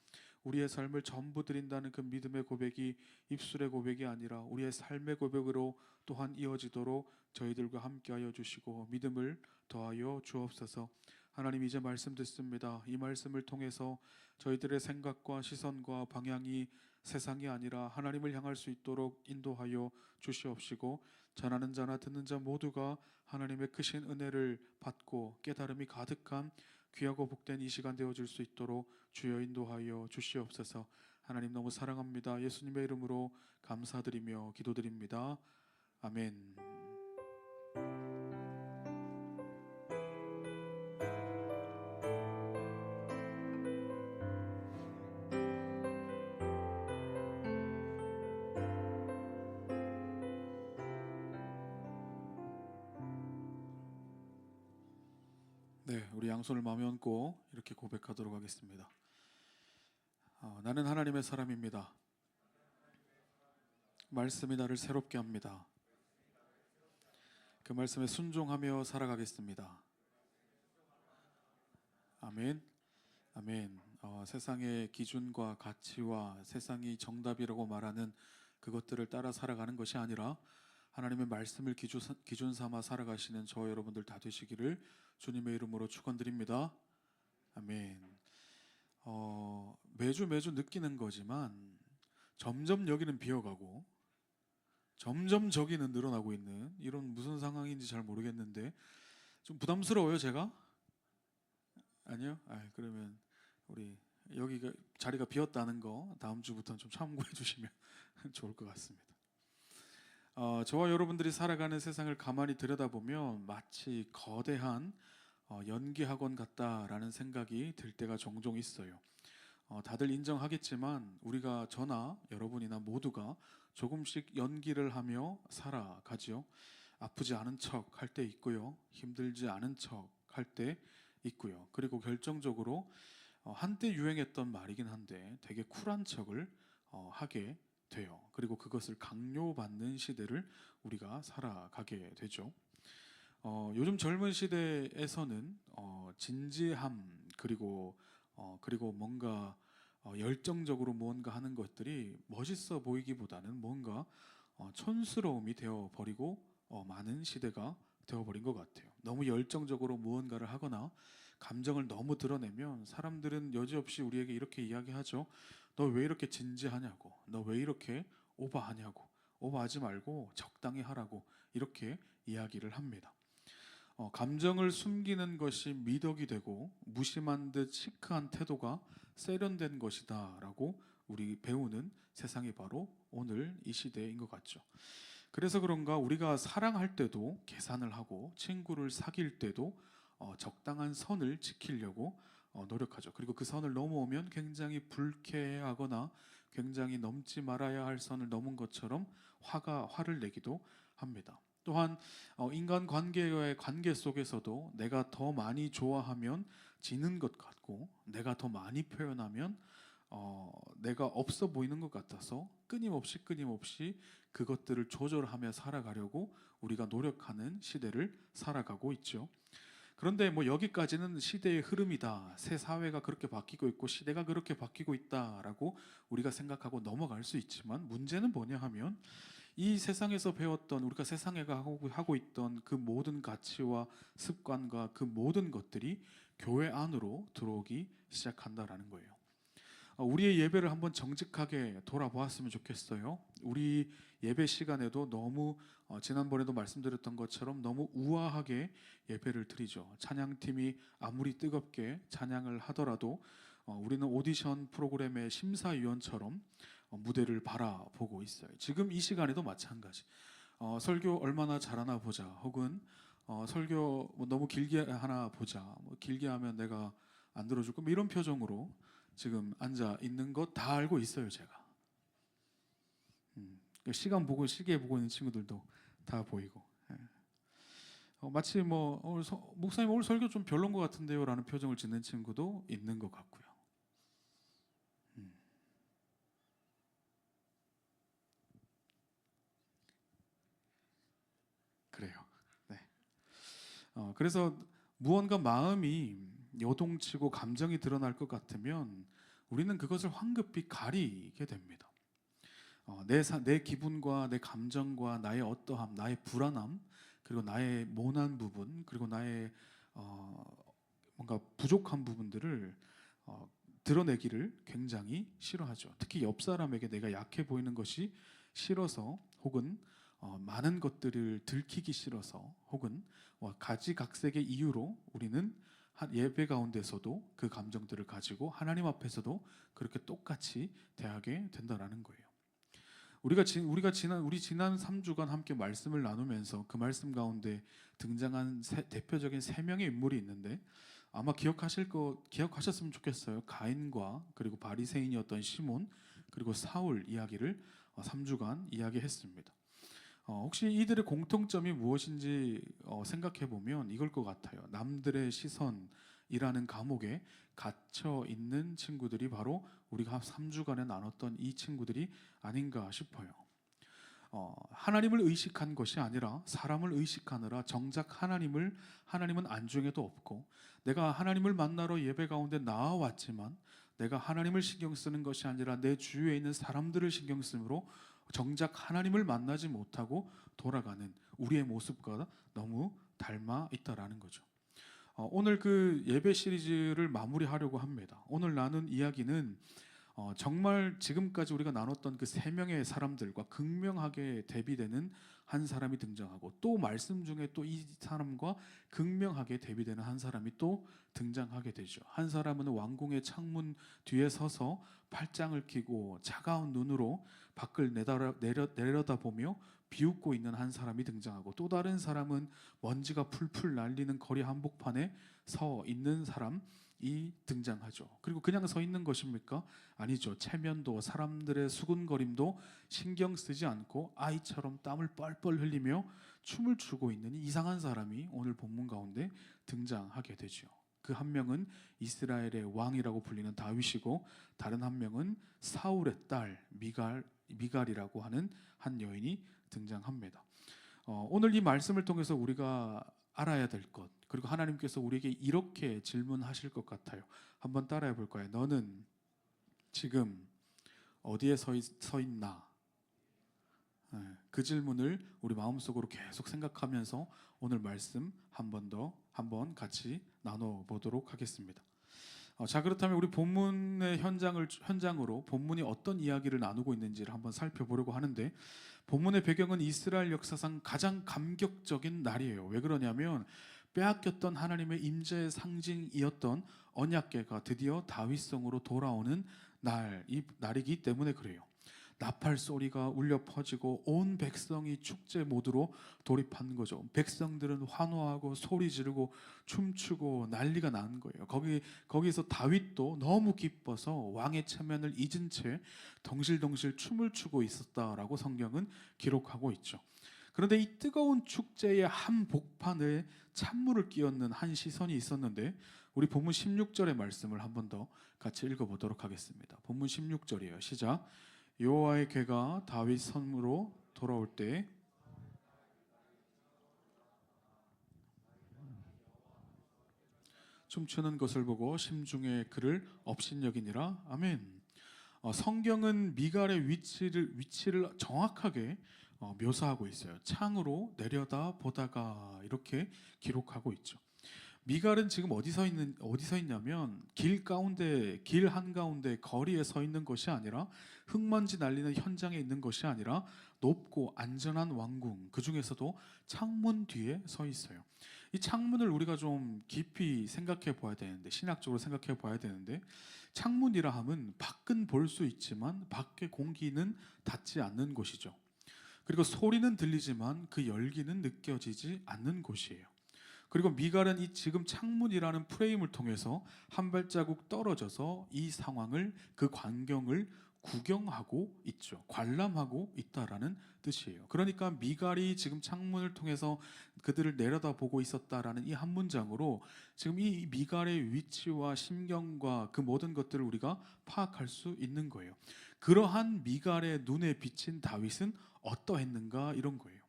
F: 우리의 삶을 전부 드린다는 그 믿음의 고백이 입술의 고백이 아니라 우리의 삶의 고백으로 또한 이어지도록 저희들과 함께하여 주시고 믿음을 더하여 주옵소서. 하나님 이제 말씀 듣습니다. 이 말씀을 통해서 저희들의 생각과 시선과 방향이 세상이 아니라 하나님을 향할 수 있도록 인도하여 주시옵시고, 전하는 자나 듣는 자 모두가 하나님의 크신 은혜를 받고 깨달음이 가득한 귀하고 복된 이 시간 되어줄 수 있도록 주여 인도하여 주시옵소서. 하나님 너무 사랑합니다. 예수님의 이름으로 감사드리며 기도드립니다. 아멘. 네, 우리 양손을 마음에 얹고 이렇게 고백하도록 하겠습니다. 나는 하나님의 사람입니다. 말씀이 나를 새롭게 합니다. 그 말씀에 순종하며 살아가겠습니다. 아멘. 아멘. 세상의 기준과 가치와 세상이 정답이라고 말하는 그것들을 따라 살아가는 것이 아니라 하나님의 말씀을 기준 삼아 살아가시는 저 여러분들 다 되시기를 주님의 이름으로 축원드립니다. 아멘. 매주 느끼는 거지만 점점 여기는 비어가고 점점 저기는 늘어나고 있는 이런 무슨 상황인지 잘 모르겠는데, 좀 부담스러워요, 제가? 아니요. 그러면 우리 여기가 자리가 비었다는 거 다음 주부터는 좀 참고해 주시면 좋을 것 같습니다. 저와 여러분들이 살아가는 세상을 가만히 들여다보면 마치 거대한 연기학원 같다라는 생각이 들 때가 종종 있어요. 다들 인정하겠지만 우리가 저나 여러분이나 모두가 조금씩 연기를 하며 살아가지요. 아프지 않은 척 할 때 있고요. 힘들지 않은 척 할 때 있고요. 그리고 결정적으로 한때 유행했던 말이긴 한데 되게 쿨한 척을 하게 돼요. 그리고 그것을 강요받는 시대를 우리가 살아가게 되죠. 요즘 젊은 시대에서는 진지함 그리고 뭔가 열정적으로 무언가 하는 것들이 멋있어 보이기보다는 뭔가 촌스러움이 되어버리고 많은 시대가 되어버린 것 같아요. 너무 열정적으로 무언가를 하거나 감정을 너무 드러내면 사람들은 여지없이 우리에게 이렇게 이야기하죠. 너 왜 이렇게 진지하냐고, 너 왜 이렇게 오버하냐고, 오버하지 말고 적당히 하라고 이렇게 이야기를 합니다. 감정을 숨기는 것이 미덕이 되고 무심한 듯 시크한 태도가 세련된 것이다라고 우리 배우는 세상이 바로 오늘 이 시대인 것 같죠. 그래서 그런가 우리가 사랑할 때도 계산을 하고 친구를 사귈 때도 적당한 선을 지키려고 노력하죠. 그리고 그 선을 넘어오면 굉장히 불쾌하거나 굉장히 넘지 말아야 할 선을 넘은 것처럼 화를 내기도 합니다. 또한 인간 관계의 관계 속에서도 내가 더 많이 좋아하면 지는 것 같고 내가 더 많이 표현하면 내가 없어 보이는 것 같아서 끊임없이 그것들을 조절하며 살아가려고 우리가 노력하는 시대를 살아가고 있죠. 그런데 뭐 여기까지는 시대의 흐름이다. 새 사회가 그렇게 바뀌고 있고 시대가 그렇게 바뀌고 있다라고 우리가 생각하고 넘어갈 수 있지만 문제는 뭐냐 하면 이 세상에서 배웠던 우리가 세상에 하고 있던 그 모든 가치와 습관과 그 모든 것들이 교회 안으로 들어오기 시작한다라는 거예요. 우리의 예배를 한번 정직하게 돌아보았으면 좋겠어요. 우리 예배 시간에도 너무 지난번에도 말씀드렸던 것처럼 너무 우아하게 예배를 드리죠. 찬양팀이 아무리 뜨겁게 찬양을 하더라도 우리는 오디션 프로그램의 심사위원처럼 무대를 바라보고 있어요. 지금 이 시간에도 마찬가지. 설교 얼마나 잘하나 보자. 혹은 설교 뭐 너무 길게 하나 보자. 뭐 길게 하면 내가 안 들어줄 거. 뭐 이런 표정으로 지금 앉아 있는 것 다 알고 있어요, 제가. 시간 보고 시계 보고 있는 친구들도 다 보이고. 마치 뭐 목사님 오늘 설교 좀 별론 것 같은데요라는 표정을 짓는 친구도 있는 것 같고요. 그래요. 네. 그래서 무언가 마음이 요동치고 감정이 드러날 것 같으면 우리는 그것을 황급히 가리게 됩니다. 내 기분과 내 감정과 나의 어떠함, 나의 불안함, 그리고 나의 모난 부분, 그리고 나의 뭔가 부족한 부분들을 드러내기를 굉장히 싫어하죠. 특히 옆 사람에게 내가 약해 보이는 것이 싫어서 혹은 많은 것들을 들키기 싫어서 혹은 가지각색의 이유로 우리는 예배 가운데서도 그 감정들을 가지고 하나님 앞에서도 그렇게 똑같이 대하게 된다라는 거예요. 우리 지난 3주간 함께 말씀을 나누면서 그 말씀 가운데 등장한 대표적인 세 명의 인물이 있는데 아마 기억하셨으면 좋겠어요. 가인과 그리고 바리새인이었던 시몬 그리고 사울 이야기를 3주간 이야기했습니다. 혹시 이들의 공통점이 무엇인지 생각해 보면 이걸 것 같아요. 남들의 시선이라는 감옥에 갇혀 있는 친구들이 바로 우리가 3주간에 나눴던 이 친구들이 아닌가 싶어요. 하나님을 의식한 것이 아니라 사람을 의식하느라 정작 하나님은 안중에도 없고 내가 하나님을 만나러 예배 가운데 나와왔지만 내가 하나님을 신경 쓰는 것이 아니라 내 주위에 있는 사람들을 신경 쓰므로 정작 하나님을 만나지 못하고 돌아가는 우리의 모습과 너무 닮아 있다라는 거죠. 오늘 그 예배 시리즈를 마무리하려고 합니다. 오늘 나눈 이야기는 정말 지금까지 우리가 나눴던 그 세 명의 사람들과 극명하게 대비되는 한 사람이 등장하고, 또 말씀 중에 또 이 사람과 극명하게 대비되는 한 사람이 또 등장하게 되죠. 한 사람은 왕궁의 창문 뒤에 서서 팔짱을 끼고 차가운 눈으로 밖을 내려다보며 비웃고 있는 한 사람이 등장하고, 또 다른 사람은 먼지가 풀풀 날리는 거리 한복판에 서 있는 사람이 등장하죠. 그리고 그냥 서 있는 것입니까? 아니죠. 체면도 사람들의 수군거림도 신경 쓰지 않고 아이처럼 땀을 뻘뻘 흘리며 춤을 추고 있는 이상한 사람이 오늘 본문 가운데 등장하게 되죠. 그 한 명은 이스라엘의 왕이라고 불리는 다윗이고, 다른 한 명은 사울의 딸 미갈이라고 하는 한 여인이 등장합니다. 오늘 이 말씀을 통해서 우리가 알아야 될 것, 그리고 하나님께서 우리에게 이렇게 질문하실 것 같아요. 한번 따라해 볼까요? 너는 지금 어디에 서 있나? 그 질문을 우리 마음속으로 계속 생각하면서 오늘 말씀 한번 같이 나눠보도록 하겠습니다. 자, 그렇다면 우리 본문의 현장으로 본문이 어떤 이야기를 나누고 있는지를 한번 살펴보려고 하는데, 본문의 배경은 이스라엘 역사상 가장 감격적인 날이에요. 왜 그러냐면 빼앗겼던 하나님의 임재의 상징이었던 언약궤가 드디어 다윗성으로 돌아오는 날이기 때문에 그래요. 나팔 소리가 울려 퍼지고 온 백성이 축제 모드로 돌입한 거죠. 백성들은 환호하고 소리 지르고 춤추고 난리가 난 거예요. 거기서 다윗도 너무 기뻐서 왕의 체면을 잊은 채 덩실덩실 춤을 추고 있었다라고 성경은 기록하고 있죠. 그런데 이 뜨거운 축제의 한 복판에 찬물을 끼얹는 한 시선이 있었는데, 우리 본문 16절의 말씀을 한 번 더 같이 읽어보도록 하겠습니다. 본문 16절이에요. 시작. 여호와의 궤가 다윗 성으로 돌아올 때 춤추는 것을 보고 심중에 그를 업신여기니라. 아멘. 성경은 미갈의 위치를 정확하게 묘사하고 있어요. 창으로 내려다 보다가 이렇게 기록하고 있죠. 미갈은 지금 어디 서 있냐면 길 한가운데 거리에 서 있는 것이 아니라, 흙먼지 날리는 현장에 있는 것이 아니라 높고 안전한 왕궁, 그 중에서도 창문 뒤에 서 있어요. 이 창문을 우리가 좀 깊이 생각해 봐야 되는데, 신학적으로 생각해 봐야 되는데, 창문이라 함은 밖은 볼 수 있지만 밖의 공기는 닿지 않는 곳이죠. 그리고 소리는 들리지만 그 열기는 느껴지지 않는 곳이에요. 그리고 미갈은 이 지금 창문이라는 프레임을 통해서 한 발자국 떨어져서 이 상황을, 그 광경을 구경하고 있죠. 관람하고 있다라는 뜻이에요. 그러니까 미갈이 지금 창문을 통해서 그들을 내려다보고 있었다라는 이 한 문장으로 지금 이 미갈의 위치와 심경과 그 모든 것들을 우리가 파악할 수 있는 거예요. 그러한 미갈의 눈에 비친 다윗은 어떠했는가, 이런 거예요.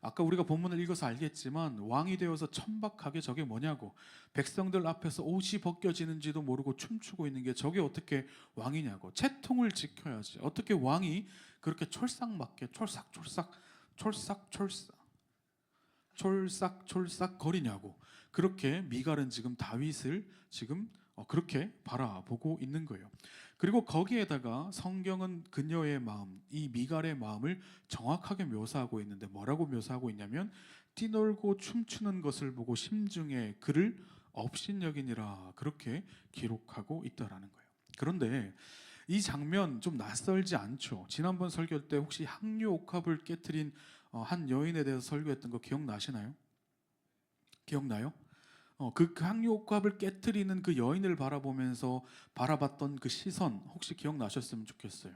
F: 아까 우리가 본문을 읽어서 알겠지만 왕이 되어서 천박하게 저게 뭐냐고, 백성들 앞에서 옷이 벗겨지는지도 모르고 춤추고 있는 게 저게 어떻게 왕이냐고, 채통을 지켜야지 어떻게 왕이 그렇게 촐싹맞게 촐싹 거리냐고, 그렇게 미갈은 지금 다윗을 지금 그렇게 바라보고 있는 거예요. 그리고 거기에다가 성경은 그녀의 마음, 이 미갈의 마음을 정확하게 묘사하고 있는데, 뭐라고 묘사하고 있냐면 뛰놀고 춤추는 것을 보고 심중에 그를 업신여기니라, 그렇게 기록하고 있다라는 거예요. 그런데 이 장면 좀 낯설지 않죠? 지난번 설교 때 혹시 향유 옥합을 깨트린 한 여인에 대해서 설교했던 거 기억나시나요? 기억나요? 그 향유옥합을 깨트리는 그 여인을 바라보면서 바라봤던 그 시선, 혹시 기억나셨으면 좋겠어요.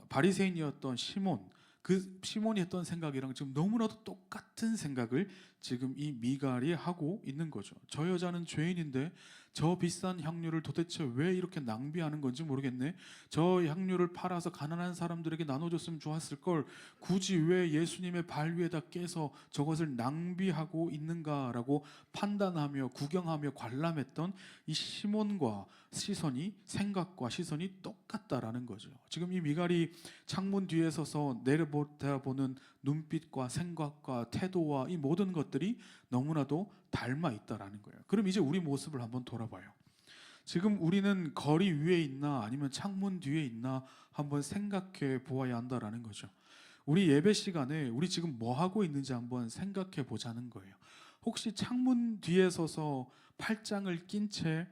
F: 바리새인이었던 시몬, 그 시몬이 했던 생각이랑 지금 너무나도 똑같은 생각을 지금 이 미갈이 하고 있는 거죠. 저 여자는 죄인인데 저 비싼 향유를 도대체 왜 이렇게 낭비하는 건지 모르겠네. 저 향유를 팔아서 가난한 사람들에게 나눠줬으면 좋았을 걸 굳이 왜 예수님의 발 위에다 깨서 저것을 낭비하고 있는가라고 판단하며 구경하며 관람했던 이 시몬과 생각과 시선이 똑같다라는 거죠. 지금 이 미갈이 창문 뒤에 서서 내려다보는 눈빛과 생각과 태도와 이 모든 것들이 너무나도 닮아 있다라는 거예요. 그럼 이제 우리 모습을 한번 돌아봐요. 지금 우리는 거리 위에 있나 아니면 창문 뒤에 있나 한번 생각해 보아야 한다라는 거죠. 우리 예배 시간에 우리 지금 뭐 하고 있는지 한번 생각해 보자는 거예요. 혹시 창문 뒤에 서서 팔짱을 낀 채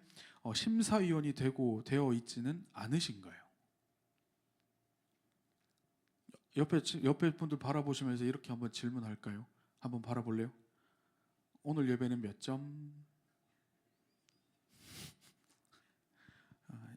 F: 심사위원이 되어 있지는 않으신가요? 옆에 분들 바라보시면서 이렇게 한번 질문할까요? 한번 바라볼래요? 오늘 예배는 몇 점?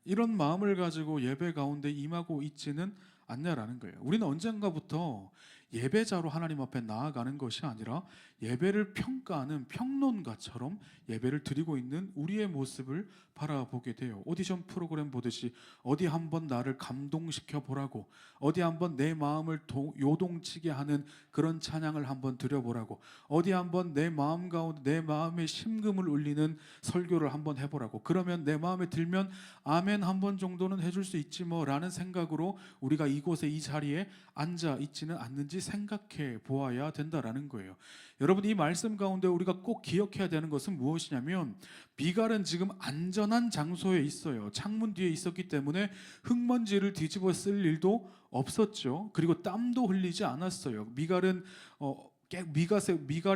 F: 이런 마음을 가지고 예배 가운데 임하고 있지는 않냐라는 거예요. 우리는 언젠가부터 예배자로 하나님 앞에 나아가는 것이 아니라 예배를 평가하는 평론가처럼 예배를 드리고 있는 우리의 모습을 바라보게 돼요. 오디션 프로그램 보듯이 어디 한번 나를 감동시켜 보라고, 어디 한번 내 마음을 요동치게 하는 그런 찬양을 한번 드려보라고, 어디 한번 내 마음 가운데 내 마음의 심금을 울리는 설교를 한번 해보라고, 그러면 내 마음에 들면 아멘 한 번 정도는 해줄 수 있지 뭐라는 생각으로 우리가 이곳에 이 자리에 앉아 있지는 않는지 생각해 보아야 된다라는 거예요. 여러분, 이 말씀 가운데 우리가 꼭 기억해야 되는 것은 무엇이냐면, 미갈은 지금 안전한 장소에 있어요. 창문 뒤에 있었기 때문에 흙먼지를 뒤집어 쓸 일도 없었죠. 그리고 땀도 흘리지 않았어요. 미갈의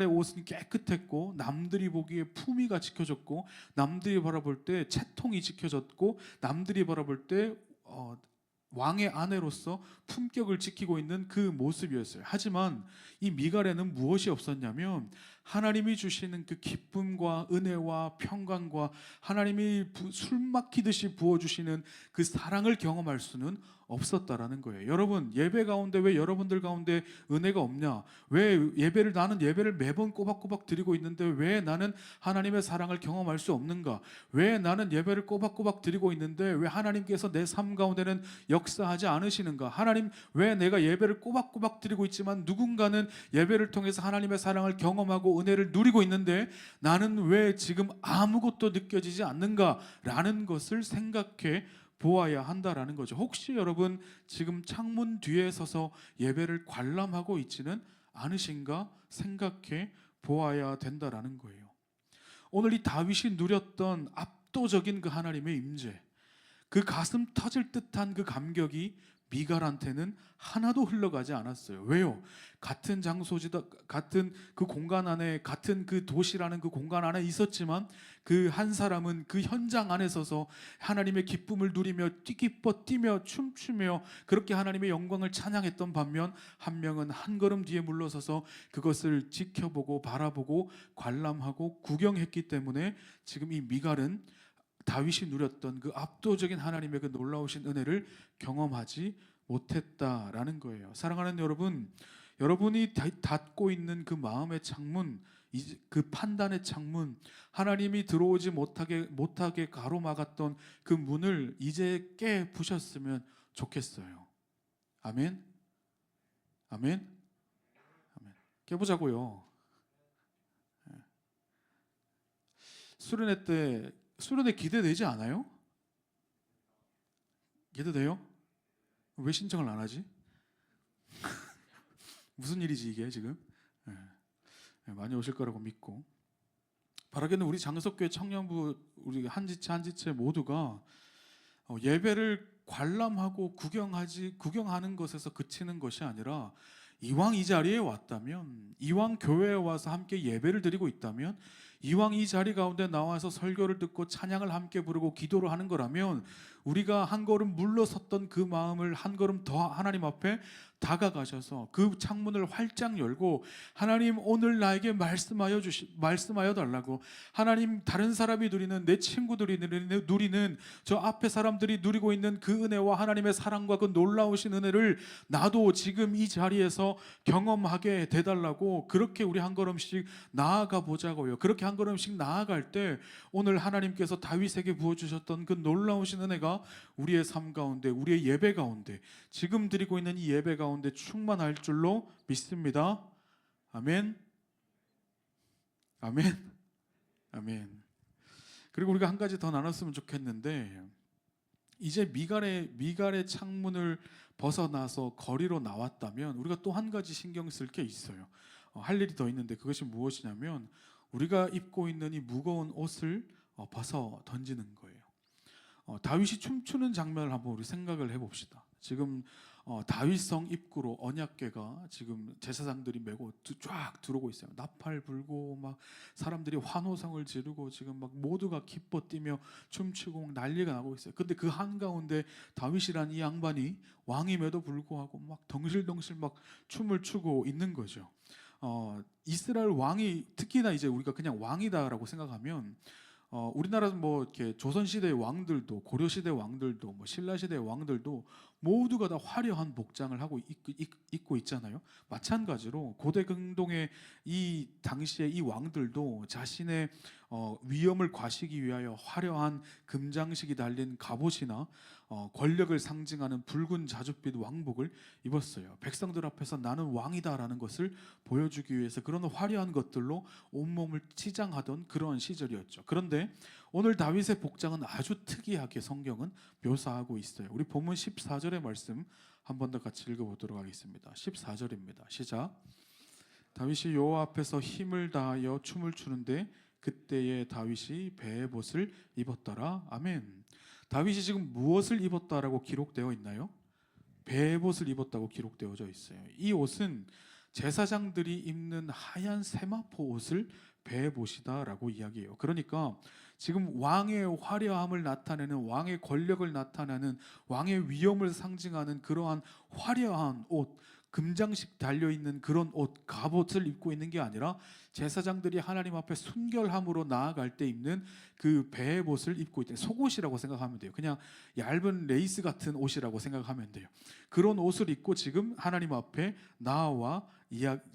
F: 옷은 깨끗했고, 남들이 보기에 품위가 지켜졌고, 남들이 바라볼 때 채통이 지켜졌고, 남들이 바라볼 때 왕의 아내로서 품격을 지키고 있는 그 모습이었어요. 하지만 이 미갈에는 무엇이 없었냐면, 하나님이 주시는 그 기쁨과 은혜와 평강과 하나님이 술 막히듯이 부어주시는 그 사랑을 경험할 수는 없었다라는 거예요. 여러분, 예배 가운데 왜 여러분들 가운데 은혜가 없냐? 왜 나는 예배를 매번 꼬박꼬박 드리고 있는데 왜 나는 하나님의 사랑을 경험할 수 없는가? 왜 나는 예배를 꼬박꼬박 드리고 있는데 왜 하나님께서 내 삶 가운데는 역사하지 않으시는가? 하나님, 왜 내가 예배를 꼬박꼬박 드리고 있지만 누군가는 예배를 통해서 하나님의 사랑을 경험하고 은혜를 누리고 있는데 나는 왜 지금 아무것도 느껴지지 않는가라는 것을 생각해 보아야 한다라는 거죠. 혹시 여러분 지금 창문 뒤에 서서 예배를 관람하고 있지는 않으신가 생각해 보아야 된다라는 거예요. 오늘 이 다윗이 누렸던 압도적인 그 하나님의 임재, 그 가슴 터질 듯한 그 감격이 미갈한테는 하나도 흘러가지 않았어요. 왜요? 같은 장소지다, 같은 그 공간 안에, 같은 그 도시라는 그 공간 안에 있었지만 그 한 사람은 그 현장 안에 서서 하나님의 기쁨을 누리며 기뻐 뛰며 춤추며 그렇게 하나님의 영광을 찬양했던 반면, 한 명은 한 걸음 뒤에 물러서서 그것을 지켜보고 바라보고 관람하고 구경했기 때문에 지금 이 미갈은 다윗이 누렸던 그 압도적인 하나님의 그 놀라우신 은혜를 경험하지 못했다라는 거예요. 사랑하는 여러분, 여러분이 닫고 있는 그 마음의 창문, 그 판단의 창문, 하나님이 들어오지 못하게 가로막았던 그 문을 이제 깨 부셨으면 좋겠어요. 아멘. 아멘. 아멘. 깨보자고요. 수련회 기대되지 않아요? 기대돼요? 왜 신청을 안 하지? 무슨 일이지 이게 지금? 많이 오실 거라고 믿고, 바라기는 우리 장석교회 청년부 우리 한 지체 모두가 예배를 관람하고 구경하는 것에서 그치는 것이 아니라, 이왕 이 자리에 왔다면, 이왕 교회에 와서 함께 예배를 드리고 있다면, 이왕 이 자리 가운데 나와서 설교를 듣고 찬양을 함께 부르고 기도를 하는 거라면, 우리가 한 걸음 물러섰던 그 마음을 한 걸음 더 하나님 앞에 다가가셔서 그 창문을 활짝 열고, 하나님 오늘 나에게 말씀하여 달라고, 하나님 다른 사람이 누리는, 내 친구들이 누리는 저 앞에 사람들이 누리고 있는 그 은혜와 하나님의 사랑과 그 놀라우신 은혜를 나도 지금 이 자리에서 경험하게 되달라고, 그렇게 우리 한 걸음씩 나아가 보자고요. 그렇게 한 걸음씩 나아갈 때 오늘 하나님께서 다윗에게 부어주셨던 그 놀라우신 은혜가 우리의 삶 가운데, 우리의 예배 가운데, 지금 드리고 있는 이 예배 가운데 충만할 줄로 믿습니다. 아멘. 아멘. 아멘. 그리고 우리가 한 가지 더 나눴으면 좋겠는데, 이제 미갈의 창문을 벗어나서 거리로 나왔다면 우리가 또 한 가지 신경 쓸 게 있어요. 할 일이 더 있는데, 그것이 무엇이냐면 우리가 입고 있는 이 무거운 옷을 벗어 던지는 거예요. 다윗이 춤추는 장면을 한번 우리 생각을 해봅시다. 지금 다윗성 입구로 언약궤가 지금 제사장들이 메고 쫙 들어오고 있어요. 나팔 불고 막 사람들이 환호성을 지르고 지금 막 모두가 기뻐 뛰며 춤추고 난리가 나고 있어요. 근데 그 한가운데 다윗이란 이 양반이 왕임에도 불구하고 막 덩실덩실 막 춤을 추고 있는 거죠. 이스라엘 왕이 특히나 이제 우리가 그냥 왕이다라고 생각하면 우리나라 뭐 이렇게 조선 시대의 왕들도 고려 시대 왕들도 뭐 신라 시대의 왕들도 모두가 다 화려한 복장을 하고 입고 있잖아요. 마찬가지로 고대 근동의 이 당시에 이 왕들도 자신의 위엄을 과시기 위하여 화려한 금장식이 달린 갑옷이나 권력을 상징하는 붉은 자줏빛 왕복을 입었어요. 백성들 앞에서 나는 왕이다라는 것을 보여주기 위해서 그런 화려한 것들로 온몸을 치장하던 그런 시절이었죠. 그런데 오늘 다윗의 복장은 아주 특이하게 성경은 묘사하고 있어요. 우리 본문 14절의 말씀 한 번 더 같이 읽어보도록 하겠습니다. 14절입니다. 시작. 다윗이 여호와 앞에서 힘을 다하여 춤을 추는데 그때에 다윗이 베옷을 입었더라. 아멘. 다윗이 지금 무엇을 입었다라고 기록되어 있나요? 베옷을 입었다고 기록되어져 있어요. 이 옷은 제사장들이 입는 하얀 세마포 옷을 베옷이다라고 이야기해요. 그러니까 지금 왕의 화려함을 나타내는, 왕의 권력을 나타내는, 왕의 위엄을 상징하는 그러한 화려한 옷, 금장식 달려있는 그런 옷, 갑옷을 입고 있는 게 아니라 제사장들이 하나님 앞에 순결함으로 나아갈 때 입는 그 베옷을 입고 있다. 속옷이라고 생각하면 돼요. 그냥 얇은 레이스 같은 옷이라고 생각하면 돼요. 그런 옷을 입고 지금 하나님 앞에 나와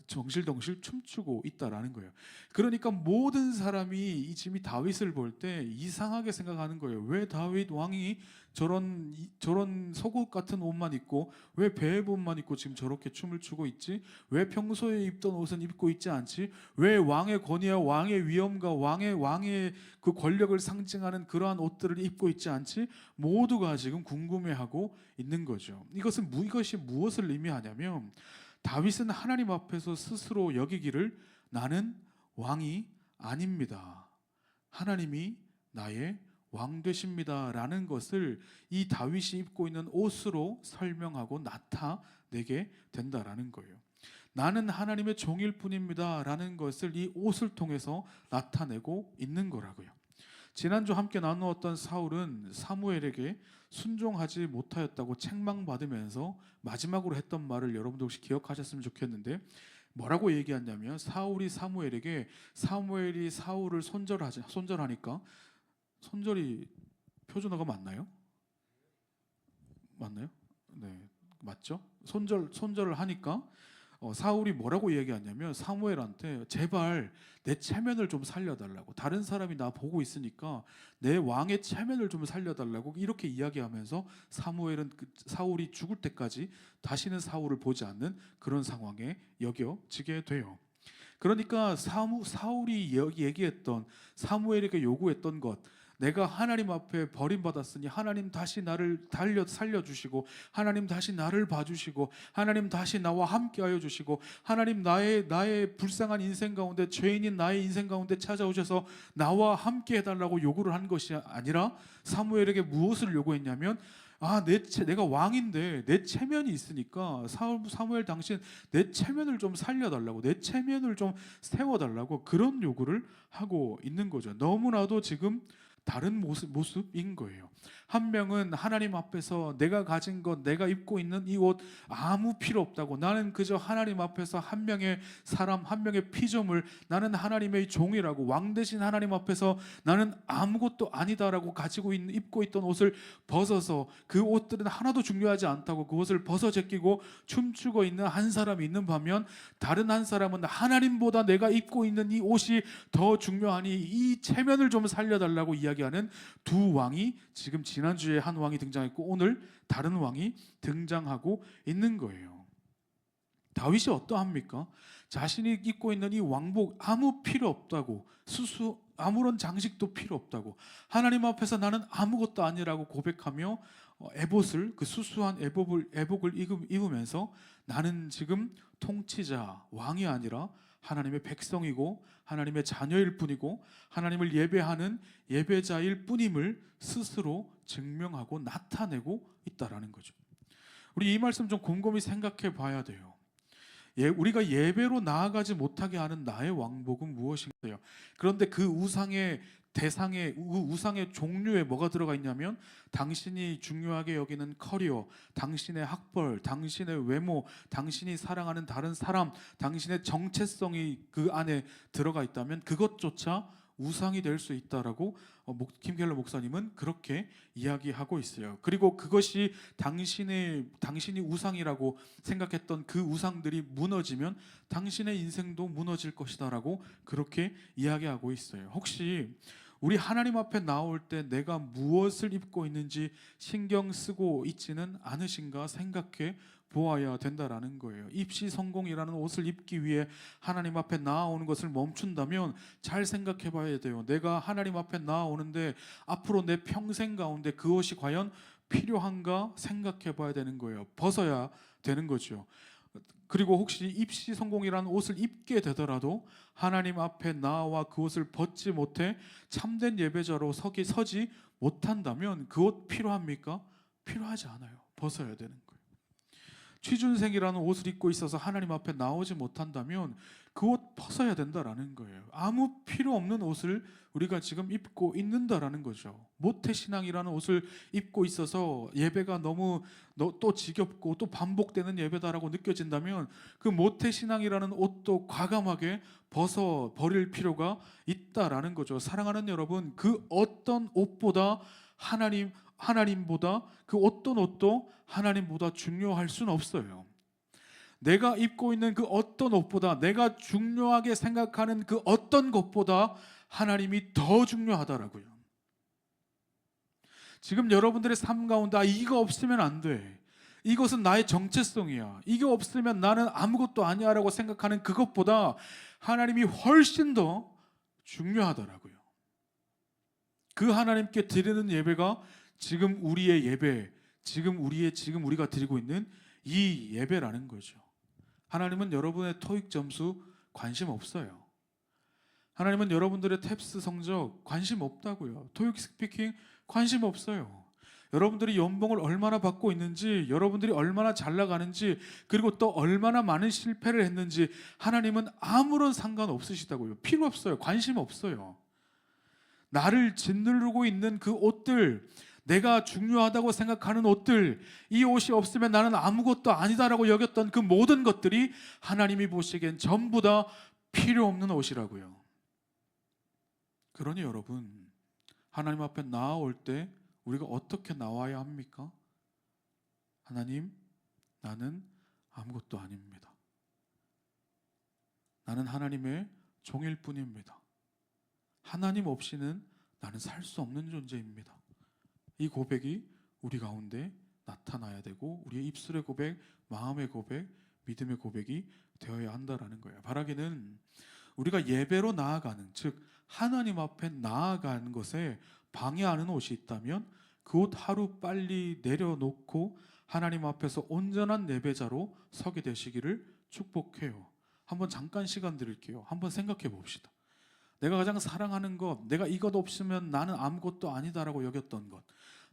F: 정실덩실 춤추고 있다라는 거예요. 그러니까 모든 사람이 지금 다윗을 볼 때 이상하게 생각하는 거예요. 왜 다윗 왕이 저런 속옷 같은 옷만 입고 왜 베옷만 입고 지금 저렇게 춤을 추고 있지? 왜 평소에 입던 옷은 입고 있지 않지? 왜 왕의 권위와 왕의 위엄과 왕의 그 권력을 상징하는 그러한 옷들을 입고 있지 않지? 모두가 지금 궁금해하고 있는 거죠. 이것이 무엇을 의미하냐면 다윗은 하나님 앞에서 스스로 여기기를 나는 왕이 아닙니다. 하나님이 나의 왕 되십니다라는 것을 이 다윗이 입고 있는 옷으로 설명하고 나타내게 된다라는 거예요. 나는 하나님의 종일 뿐입니다라는 것을 이 옷을 통해서 나타내고 있는 거라고요. 지난주 함께 나누었던 사울은 사무엘에게 순종하지 못하였다고 책망받으면서 마지막으로 했던 말을 여러분도 혹시 기억하셨으면 좋겠는데 뭐라고 얘기했냐면 사무엘이 사울을 손절하니까 손절이 표준어가 맞나요? 맞나요? 네, 맞죠? 손절을 하니까 사울이 뭐라고 얘기하냐면 사무엘한테 제발 내 체면을 좀 살려달라고, 다른 사람이 나 보고 있으니까 내 왕의 체면을 좀 살려달라고 이렇게 이야기하면서 사울이 죽을 때까지 다시는 사울을 보지 않는 그런 상황에 여겨지게 돼요. 그러니까 사울이 얘기했던, 사무엘에게 요구했던 것, 내가 하나님 앞에 버림받았으니 하나님 다시 나를 살려주시고, 하나님 다시 나를 봐주시고, 하나님 다시 나와 함께하여 주시고, 하나님 나의 불쌍한 인생 가운데, 죄인인 나의 인생 가운데 찾아오셔서 나와 함께 해달라고 요구를 한 것이 아니라 사무엘에게 무엇을 요구했냐면 내가 왕인데 내 체면이 있으니까 사무엘 당신 내 체면을 좀 살려달라고, 내 체면을 좀 세워달라고 그런 요구를 하고 있는 거죠. 너무나도 지금 다른 모습인 거예요. 한 명은 하나님 앞에서 내가 가진 것, 내가 입고 있는 이 옷 아무 필요 없다고, 나는 그저 하나님 앞에서 한 명의 사람, 한 명의 피조물, 나는 하나님의 종이라고, 왕 대신 하나님 앞에서 나는 아무것도 아니다라고 입고 있던 옷을 벗어서, 그 옷들은 하나도 중요하지 않다고 그 옷을 벗어 제끼고 춤추고 있는 한 사람이 있는 반면, 다른 한 사람은 하나님보다 내가 입고 있는 이 옷이 더 중요하니 이 체면을 좀 살려달라고 이야기하는 두 왕이 지금 지난주에 한 왕이 등장했고 오늘 다른 왕이 등장하고 있는 거예요. 다윗이 어떠합니까? 자신이 입고 있는 이 왕복 아무 필요 없다고, 아무런 장식도 필요 없다고, 하나님 앞에서 나는 아무것도 아니라고 고백하며 에봇을, 그 수수한 에복을 입으면서 나는 지금 통치자, 왕이 아니라 하나님의 백성이고 하나님의 자녀일 뿐이고 하나님을 예배하는 예배자일 뿐임을 스스로 증명하고 나타내고 있다라는 거죠. 우리 이 말씀 좀 곰곰이 생각해 봐야 돼요. 우리가 예배로 나아가지 못하게 하는 나의 왕복은 무엇인가요? 그런데 그 우상의 대상의 우상의 종류에 뭐가 들어가 있냐면 당신이 중요하게 여기는 커리어, 당신의 학벌, 당신의 외모, 당신이 사랑하는 다른 사람, 당신의 정체성이 그 안에 들어가 있다면 그것조차 우상이 될 수 있다라고 김켈러 목사님은 그렇게 이야기하고 있어요. 그리고 그것이 당신이 우상이라고 생각했던 그 우상들이 무너지면 당신의 인생도 무너질 것이다라고 그렇게 이야기하고 있어요. 혹시 우리 하나님 앞에 나올 때 내가 무엇을 입고 있는지 신경 쓰고 있지는 않으신가 생각해 보아야 된다라는 거예요. 입시 성공이라는 옷을 입기 위해 하나님 앞에 나아오는 것을 멈춘다면 잘 생각해 봐야 돼요. 내가 하나님 앞에 나아오는데 앞으로 내 평생 가운데 그것이 과연 필요한가 생각해 봐야 되는 거예요. 벗어야 되는 거죠. 그리고 혹시 입시 성공이라는 옷을 입게 되더라도 하나님 앞에 나와 그 옷을 벗지 못해 참된 예배자로 서지 못한다면 그 옷 필요합니까? 필요하지 않아요. 벗어야 되는 거예요. 취준생이라는 옷을 입고 있어서 하나님 앞에 나오지 못한다면 그 옷 벗어야 된다라는 거예요. 아무 필요 없는 옷을 우리가 지금 입고 있는다라는 거죠. 모태신앙이라는 옷을 입고 있어서 예배가 너무 또 지겹고 또 반복되는 예배다라고 느껴진다면 그 모태신앙이라는 옷도 과감하게 벗어 버릴 필요가 있다라는 거죠. 사랑하는 여러분, 그 어떤 옷보다 하나님보다 그 어떤 옷도 하나님보다 중요할 수는 없어요. 내가 입고 있는 그 어떤 옷보다 내가 중요하게 생각하는 그 어떤 것보다 하나님이 더 중요하다라고요. 지금 여러분들의 삶 가운데 이거 없으면 안 돼. 이것은 나의 정체성이야. 이거 없으면 나는 아무것도 아니야라고 생각하는 그것보다 하나님이 훨씬 더 중요하더라고요. 그 하나님께 드리는 예배가 지금 우리의 예배, 지금 우리가 드리고 있는 이 예배라는 거죠. 하나님은 여러분의 토익 점수 관심 없어요. 하나님은 여러분들의 탭스 성적 관심 없다고요. 토익 스피킹 관심 없어요. 여러분들이 연봉을 얼마나 받고 있는지, 여러분들이 얼마나 잘 나가는지, 그리고 또 얼마나 많은 실패를 했는지 하나님은 아무런 상관 없으시다고요. 필요 없어요. 관심 없어요. 나를 짓누르고 있는 그 옷들, 내가 중요하다고 생각하는 옷들, 이 옷이 없으면 나는 아무것도 아니다라고 여겼던 그 모든 것들이 하나님이 보시기엔 전부 다 필요 없는 옷이라고요. 그러니 여러분, 하나님 앞에 나아올 때 우리가 어떻게 나와야 합니까? 하나님, 나는 아무것도 아닙니다. 나는 하나님의 종일 뿐입니다. 하나님 없이는 나는 살 수 없는 존재입니다. 이 고백이 우리 가운데 나타나야 되고 우리의 입술의 고백, 마음의 고백, 믿음의 고백이 되어야 한다라는 거예요. 바라기는 우리가 예배로 나아가는, 즉 하나님 앞에 나아가는 것에 방해하는 옷이 있다면 그 옷 하루 빨리 내려놓고 하나님 앞에서 온전한 예배자로 서게 되시기를 축복해요. 한번 잠깐 시간 드릴게요. 한번 생각해 봅시다. 내가 가장 사랑하는 것, 내가 이것 없으면 나는 아무것도 아니다라고 여겼던 것,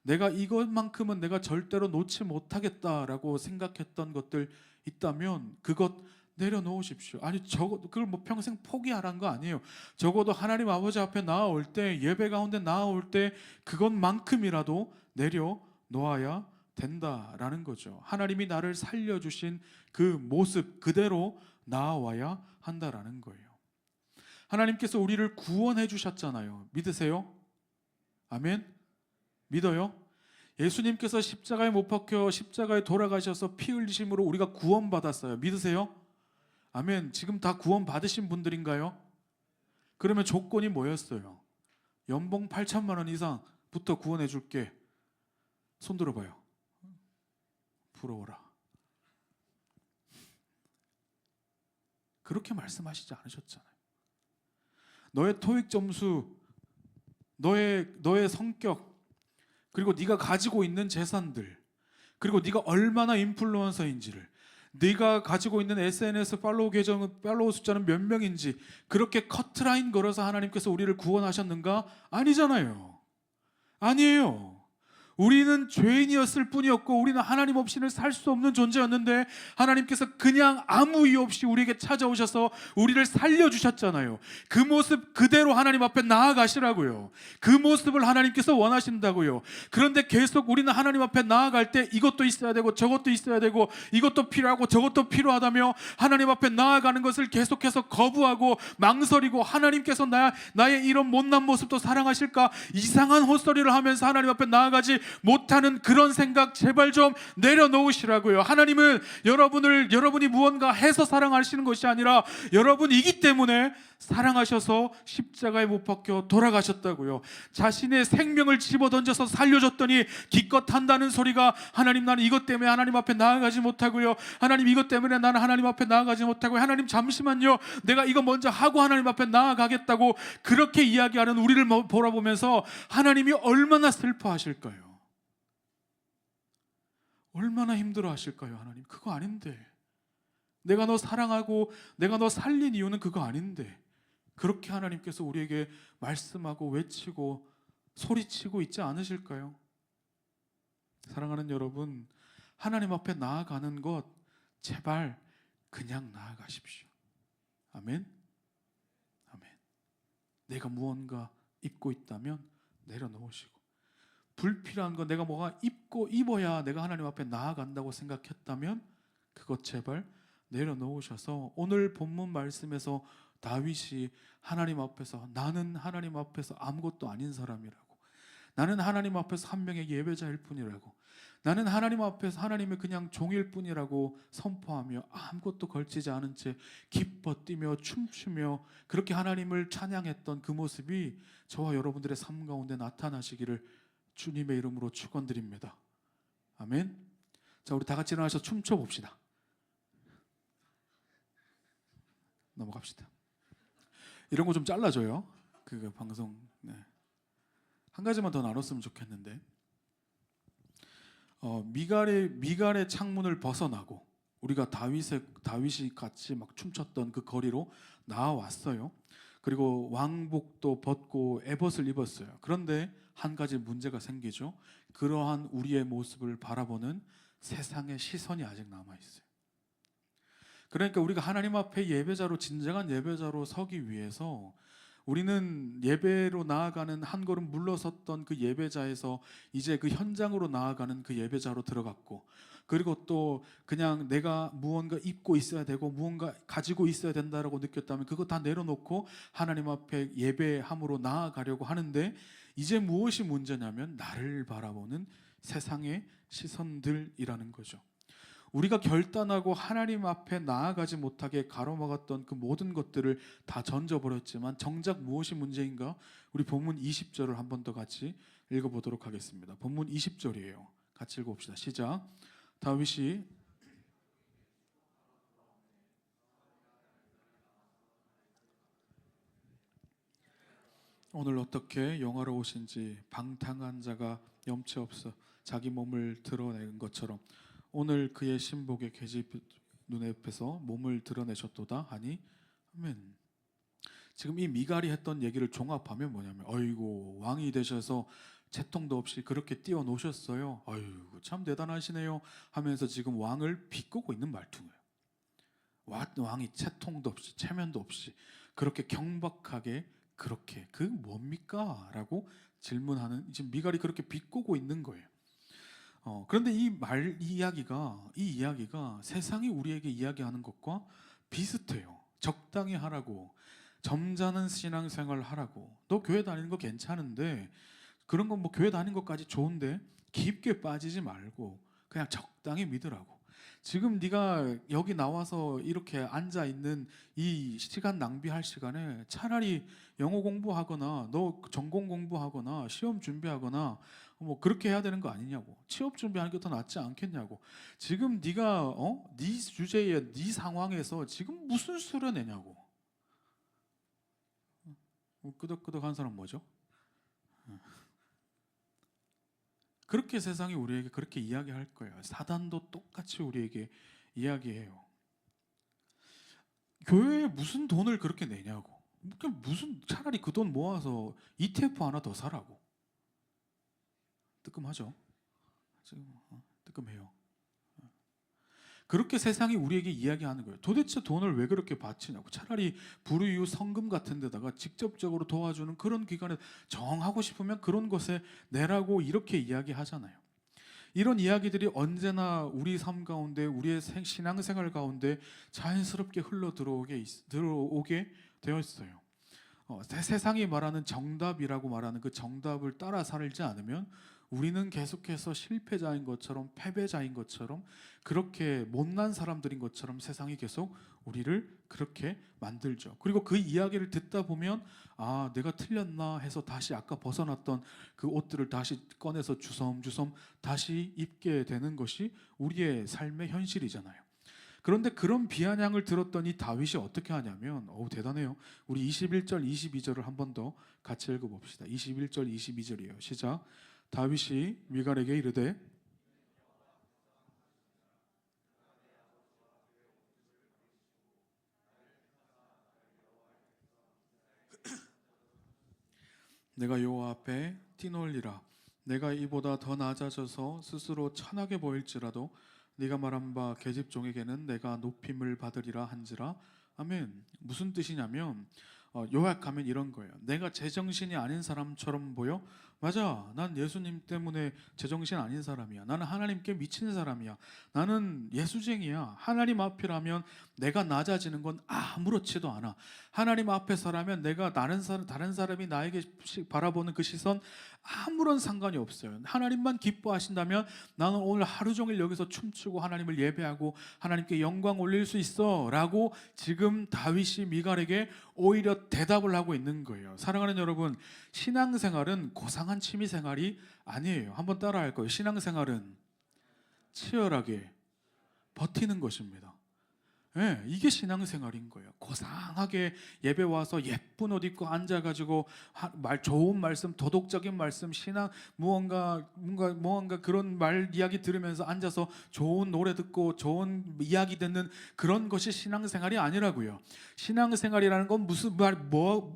F: 내가 이것만큼은 내가 절대로 놓지 못하겠다라고 생각했던 것들 있다면 그것 내려놓으십시오. 아니 그걸 뭐 평생 포기하라는 거 아니에요. 적어도 하나님 아버지 앞에 나아올 때, 예배 가운데 나아올 때 그것만큼이라도 내려놓아야 된다라는 거죠. 하나님이 나를 살려주신 그 모습 그대로 나아와야 한다라는 거예요. 하나님께서 우리를 구원해 주셨잖아요. 믿으세요? 아멘? 믿어요? 예수님께서 십자가에 못 박혀 십자가에 돌아가셔서 피 흘리심으로 우리가 구원받았어요. 믿으세요? 아멘. 지금 다 구원 받으신 분들인가요? 그러면 조건이 뭐였어요? 연봉 8천만 원 이상부터 구원해 줄게. 손 들어봐요. 부러워라. 그렇게 말씀하시지 않으셨잖아요. 너의 토익 점수, 너의 성격, 그리고 네가 가지고 있는 재산들, 그리고 네가 얼마나 인플루언서인지를, 네가 가지고 있는 SNS 팔로우 계정 팔로우 숫자는 몇 명인지 그렇게 커트라인 걸어서 하나님께서 우리를 구원하셨는가? 아니잖아요. 아니에요. 우리는 죄인이었을 뿐이었고 우리는 하나님 없이는 살 수 없는 존재였는데 하나님께서 그냥 아무 이유 없이 우리에게 찾아오셔서 우리를 살려주셨잖아요. 그 모습 그대로 하나님 앞에 나아가시라고요. 그 모습을 하나님께서 원하신다고요. 그런데 계속 우리는 하나님 앞에 나아갈 때 이것도 있어야 되고 저것도 있어야 되고 이것도 필요하고 저것도 필요하다며 하나님 앞에 나아가는 것을 계속해서 거부하고 망설이고 하나님께서 나의 이런 못난 모습도 사랑하실까 이상한 헛소리를 하면서 하나님 앞에 나아가지 못하는 그런 생각 제발 좀 내려놓으시라고요. 하나님은 여러분이 무언가 해서 사랑하시는 것이 아니라 여러분이기 때문에 사랑하셔서 십자가에 못 박혀 돌아가셨다고요. 자신의 생명을 집어던져서 살려줬더니 기껏 한다는 소리가 하나님 나는 이것 때문에 하나님 앞에 나아가지 못하고요. 하나님 이것 때문에 나는 하나님 앞에 나아가지 못하고요. 하나님 잠시만요. 내가 이거 먼저 하고 하나님 앞에 나아가겠다고 그렇게 이야기하는 우리를 보라보면서 하나님이 얼마나 슬퍼하실까요? 얼마나 힘들어 하실까요? 하나님 그거 아닌데 내가 너 사랑하고 내가 너 살린 이유는 그거 아닌데 그렇게 하나님께서 우리에게 말씀하고 외치고 소리치고 있지 않으실까요? 사랑하는 여러분, 하나님 앞에 나아가는 것 제발 그냥 나아가십시오. 아멘. 아멘. 내가 무언가 입고 있다면 내려놓으시고 불필요한 거 내가 뭐가 입어야 내가 하나님 앞에 나아간다고 생각했다면 그것 제발 내려놓으셔서 오늘 본문 말씀에서 다윗이 하나님 앞에서 나는 하나님 앞에서 아무것도 아닌 사람이라고 나는 하나님 앞에서 한 명의 예배자일 뿐이라고 나는 하나님 앞에서 하나님의 그냥 종일 뿐이라고 선포하며 아무것도 걸치지 않은 채 기뻐 뛰며 춤추며 그렇게 하나님을 찬양했던 그 모습이 저와 여러분들의 삶 가운데 나타나시기를 주님의 이름으로 축원드립니다. 아멘. 자, 우리 다 같이 일어나서 춤춰 봅시다. 넘어갑시다. 이런 거 좀 잘라줘요. 그 방송. 네. 한 가지만 더 나눴으면 좋겠는데. 미갈의 창문을 벗어나고 우리가 다윗이 같이 막 춤췄던 그 거리로 나와왔어요. 그리고 왕복도 벗고 에봇을 입었어요. 그런데 한 가지 문제가 생기죠. 그러한 우리의 모습을 바라보는 세상의 시선이 아직 남아있어요. 그러니까 우리가 하나님 앞에 예배자로 진정한 예배자로 서기 위해서 우리는 예배로 나아가는 한 걸음 물러섰던 그 예배자에서 이제 그 현장으로 나아가는 그 예배자로 들어갔고 그리고 또 그냥 내가 무언가 입고 있어야 되고 무언가 가지고 있어야 된다라고 느꼈다면 그거 다 내려놓고 하나님 앞에 예배함으로 나아가려고 하는데 이제 무엇이 문제냐면 나를 바라보는 세상의 시선들이라는 거죠. 우리가 결단하고 하나님 앞에 나아가지 못하게 가로막았던 그 모든 것들을 다 던져버렸지만 정작 무엇이 문제인가? 우리 본문 20절을 한 번 더 같이 읽어보도록 하겠습니다. 본문 20절이에요. 같이 읽어봅시다. 시작. 다윗이 오늘 어떻게 영화로우신지 방탕한 자가 염치 없어 자기 몸을 드러낸 것처럼 오늘 그의 신복의 계집 눈앞에서 몸을 드러내셨도다 하니 아멘. 지금 이 미갈이 했던 얘기를 종합하면 뭐냐면 어이고 왕이 되셔서 채통도 없이 그렇게 띄워놓으셨어요. 아이고 참 대단하시네요 하면서 지금 왕을 비꼬고 있는 말투예요. 왕이 채통도 없이 체면도 없이 그렇게 경박하게 그렇게 그 뭡니까? 라고 질문하는 지금 미갈이 그렇게 비꼬고 있는 거예요. 그런데 이 이야기가 세상이 우리에게 이야기하는 것과 비슷해요. 적당히 하라고 점잖은 신앙생활 하라고 너 교회 다니는 거 괜찮은데 그런 건 뭐 교회 다니는 것까지 좋은데 깊게 빠지지 말고 그냥 적당히 믿으라고. 지금 네가 여기 나와서 이렇게 앉아 있는 이 시간 낭비할 시간에 차라리 영어 공부하거나 너 전공 공부하거나 시험 준비하거나 뭐 그렇게 해야 되는 거 아니냐고. 취업 준비하는 게 더 낫지 않겠냐고. 지금 네가 네 주제에 네 상황에서 지금 무슨 수련회냐고. 끄덕끄덕한 사람 뭐죠? 그렇게 세상이 우리에게 그렇게 이야기할 거예요. 사단도 똑같이 우리에게 이야기해요. 교회에 무슨 돈을 그렇게 내냐고. 그냥 무슨 차라리 그 돈 모아서 ETF 하나 더 사라고. 뜨끔하죠? 지금 뜨끔해요. 그렇게 세상이 우리에게 이야기하는 거예요. 도대체 돈을 왜 그렇게 바치냐고. 차라리 불우이웃 성금 같은 데다가 직접적으로 도와주는 그런 기관에 정하고 싶으면 그런 것에 내라고 이렇게 이야기하잖아요. 이런 이야기들이 언제나 우리 삶 가운데 우리의 신앙생활 가운데 자연스럽게 흘러 들어오게 되어 있어요. 세상이 말하는 정답이라고 말하는 그 정답을 따라 살지 않으면 우리는 계속해서 실패자인 것처럼 패배자인 것처럼 그렇게 못난 사람들인 것처럼 세상이 계속 우리를 그렇게 만들죠. 그리고 그 이야기를 듣다 보면 아, 내가 틀렸나 해서 다시 아까 벗어났던 그 옷들을 다시 꺼내서 주섬주섬 다시 입게 되는 것이 우리의 삶의 현실이잖아요. 그런데 그런 비아냥을 들었던 이 다윗이 어떻게 하냐면 대단해요. 우리 21절 22절을 한 번 더 같이 읽어봅시다. 21절 22절이에요. 시작. 다윗이 미갈에게 이르되 내가 여호와 앞에 뛰놀리라. 내가 이보다 더 낮아져서 스스로 천하게 보일지라도 네가 말한 바 계집종에게는 내가 높임을 받으리라 한지라. 아멘. 무슨 뜻이냐면 요약하면 이런 거예요. 내가 제정신이 아닌 사람처럼 보여? 맞아. 난 예수님 때문에 제정신 아닌 사람이야. 나는 하나님께 미친 사람이야. 나는 예수쟁이야. 하나님 앞이라면 내가 낮아지는 건 아무렇지도 않아. 하나님 앞에 서라면 내가 다른 사람이 나에게 바라보는 그 시선 아무런 상관이 없어요. 하나님만 기뻐하신다면 나는 오늘 하루 종일 여기서 춤추고 하나님을 예배하고 하나님께 영광 올릴 수 있어 라고 지금 다윗이 미갈에게 오히려 대답을 하고 있는 거예요. 사랑하는 여러분, 신앙생활은 고상한 취미생활이 아니에요. 한번 따라할 거예요. 신앙생활은 치열하게 버티는 것입니다. 네, 이게 신앙생활인 거예요. 고상하게 예배 와서 예쁜 옷 입고 앉아가지고 좋은 말씀, 도덕적인 말씀, 신앙 무언가 그런 말 이야기 들으면서 앉아서 좋은 노래 듣고 좋은 이야기 듣는 그런 것이 신앙생활이 아니라고요. 신앙생활이라는 건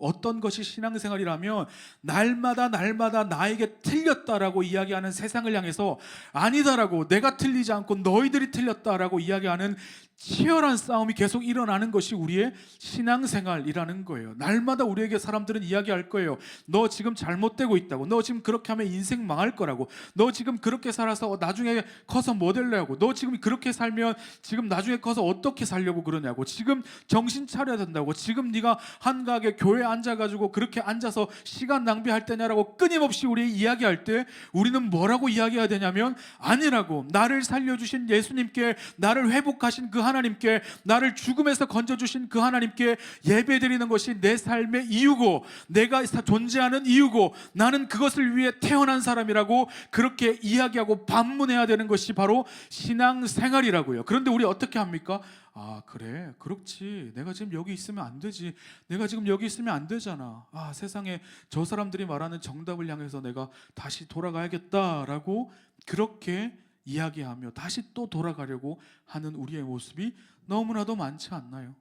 F: 어떤 것이 신앙생활이라면 날마다 나에게 틀렸다라고 이야기하는 세상을 향해서 아니다라고 내가 틀리지 않고 너희들이 틀렸다라고 이야기하는 치열한 싸움이 계속 일어나는 것이 우리의 신앙생활이라는 거예요. 날마다 우리에게 사람들은 이야기할 거예요. 너 지금 잘못되고 있다고. 너 지금 그렇게 하면 인생 망할 거라고. 너 지금 그렇게 살아서 나중에 커서 뭐 되려고. 너 지금 그렇게 살면 지금 나중에 커서 어떻게 살려고 그러냐고. 지금 정신 차려야 된다고. 지금 네가 한가하게 교회에 앉아가지고 그렇게 앉아서 시간 낭비할 때냐라고 끊임없이 우리 이야기할 때 우리는 뭐라고 이야기해야 되냐면 아니라고. 나를 살려주신 예수님께, 나를 회복하신 그 하나님께, 나를 죽음에서 건져주신 그 하나님께 예배드리는 것이 내 삶의 이유고 내가 존재하는 이유고 나는 그것을 위해 태어난 사람이라고 그렇게 이야기하고 반문해야 되는 것이 바로 신앙생활이라고요. 그런데 우리 어떻게 합니까? 아, 그래, 그렇지. 내가 지금 여기 있으면 안 되지. 내가 지금 여기 있으면 안 되잖아. 아, 세상에 저 사람들이 말하는 정답을 향해서 내가 다시 돌아가야겠다라고 그렇게 이야기하며 다시 또 돌아가려고 하는 우리의 모습이 너무나도 많지 않나요?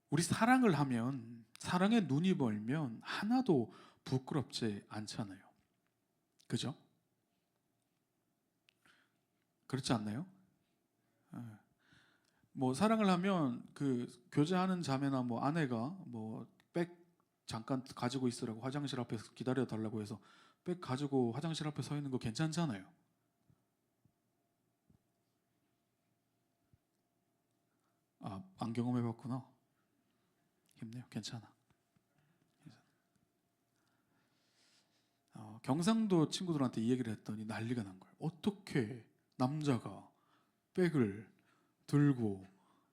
F: 우리 사랑을 하면, 사랑에 눈이 멀면 하나도 부끄럽지 않잖아요. 그죠? 그렇지 않나요? 뭐 사랑을 하면 그 교제하는 자매나 뭐 아내가 뭐 백 잠깐 가지고 있으라고 화장실 앞에서 기다려 달라고 해서 백 가지고 화장실 앞에 서 있는 거 괜찮잖아요. 아, 안 경험해봤구나. 힘내요. 괜찮아. 경상도 친구들한테 이 얘기를 했더니 난리가 난 거예요. 어떻게 남자가 백을 들고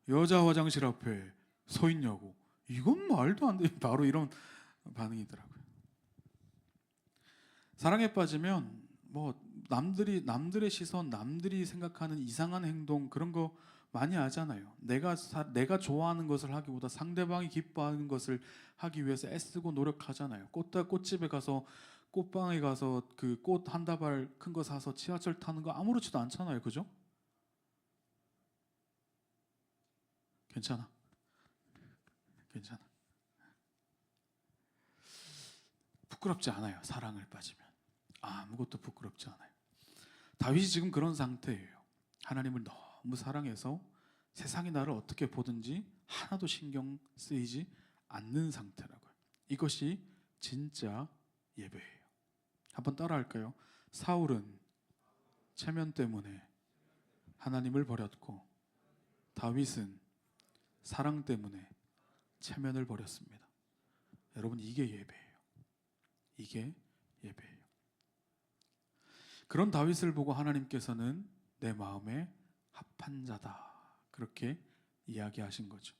F: 여자 화장실 앞에 서 있냐고. 이건 말도 안 돼. 바로 이런 반응이더라고요. 사랑에 빠지면 뭐 남들의 시선, 남들이 생각하는 이상한 행동 그런 거 많이 하잖아요. 내가 좋아하는 것을 하기보다 상대방이 기뻐하는 것을 하기 위해서 애쓰고 노력하잖아요. 꽃집에 가서 꽃방에 가서 그 꽃 한 다발 큰 거 사서 지하철 타는 거 아무렇지도 않잖아요, 그죠? 괜찮아. 부끄럽지 않아요. 사랑을 빠지면 아무것도 부끄럽지 않아요. 다윗이 지금 그런 상태예요. 하나님을 너무 사랑해서 세상이 나를 어떻게 보든지 하나도 신경 쓰이지 않는 상태라고요. 이것이 진짜 예배예요. 한번 따라할까요? 사울은 체면 때문에 하나님을 버렸고, 다윗은 사랑 때문에 체면을 버렸습니다. 여러분, 이게 예배예요. 이게 예배예요. 그런 다윗을 보고 하나님께서는 내 마음에 합한 자다, 그렇게 이야기하신 거죠.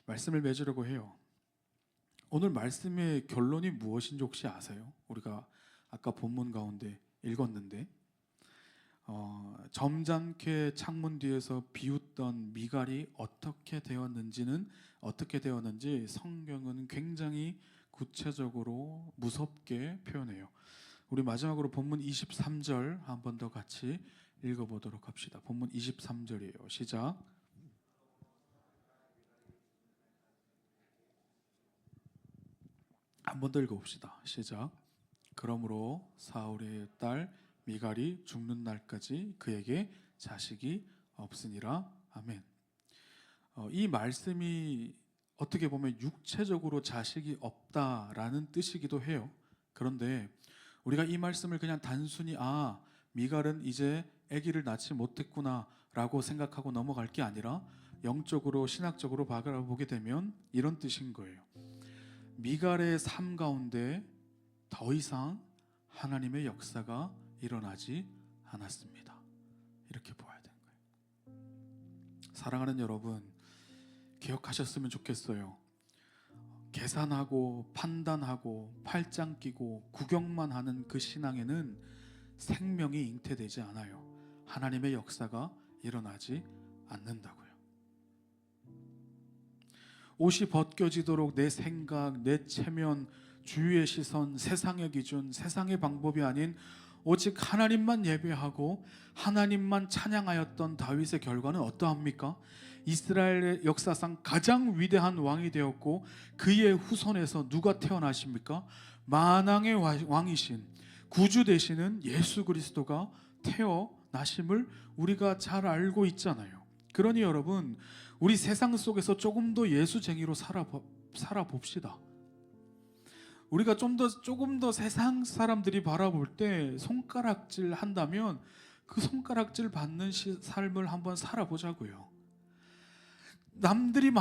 F: 말씀을 맺으려고 해요. 오늘 말씀의 결론이 무엇인지 혹시 아세요? 우리가 아까 본문 가운데 읽었는데 점잖게 창문 뒤에서 비웃던 미갈이 어떻게 되었는지 성경은 굉장히 구체적으로 무섭게 표현해요. 우리 마지막으로 본문 23절 한 번 더 같이 읽어보도록 합시다. 본문 23절이에요. 시작. 한 번 더 읽어봅시다. 시작. 그러므로 사울의 딸 미갈이 죽는 날까지 그에게 자식이 없으니라. 아멘. 이 말씀이 어떻게 보면 육체적으로 자식이 없다라는 뜻이기도 해요. 그런데 우리가 이 말씀을 그냥 단순히 미갈은 이제 아기를 낳지 못했구나라고 생각하고 넘어갈 게 아니라 영적으로 신학적으로 바라보게 되면 이런 뜻인 거예요. 미갈의 삶 가운데 더 이상 하나님의 역사가 일어나지 않았습니다. 이렇게 보아야 되는 거예요. 사랑하는 여러분, 기억하셨으면 좋겠어요. 계산하고 판단하고 팔짱 끼고 구경만 하는 그 신앙에는 생명이 잉태되지 않아요. 하나님의 역사가 일어나지 않는다고요. 옷이 벗겨지도록 내 생각, 내 체면, 주위의 시선, 세상의 기준, 세상의 방법이 아닌 오직 하나님만 예배하고 하나님만 찬양하였던 다윗의 결과는 어떠합니까? 이스라엘의 역사상 가장 위대한 왕이 되었고, 그의 후손에서 누가 태어나십니까? 만왕의 왕이신 구주 되시는 예수 그리스도가 태어나심을 우리가 잘 알고 있잖아요. 그러니 여러분, 우리 세상 속에서 조금 더 예수쟁이로 살아봅시다. 우리가 조금 더 세상 사람들이 바라볼 때 손가락질 한다면 그 손가락질 받는 삶을 한번 살아보자고요. 남들이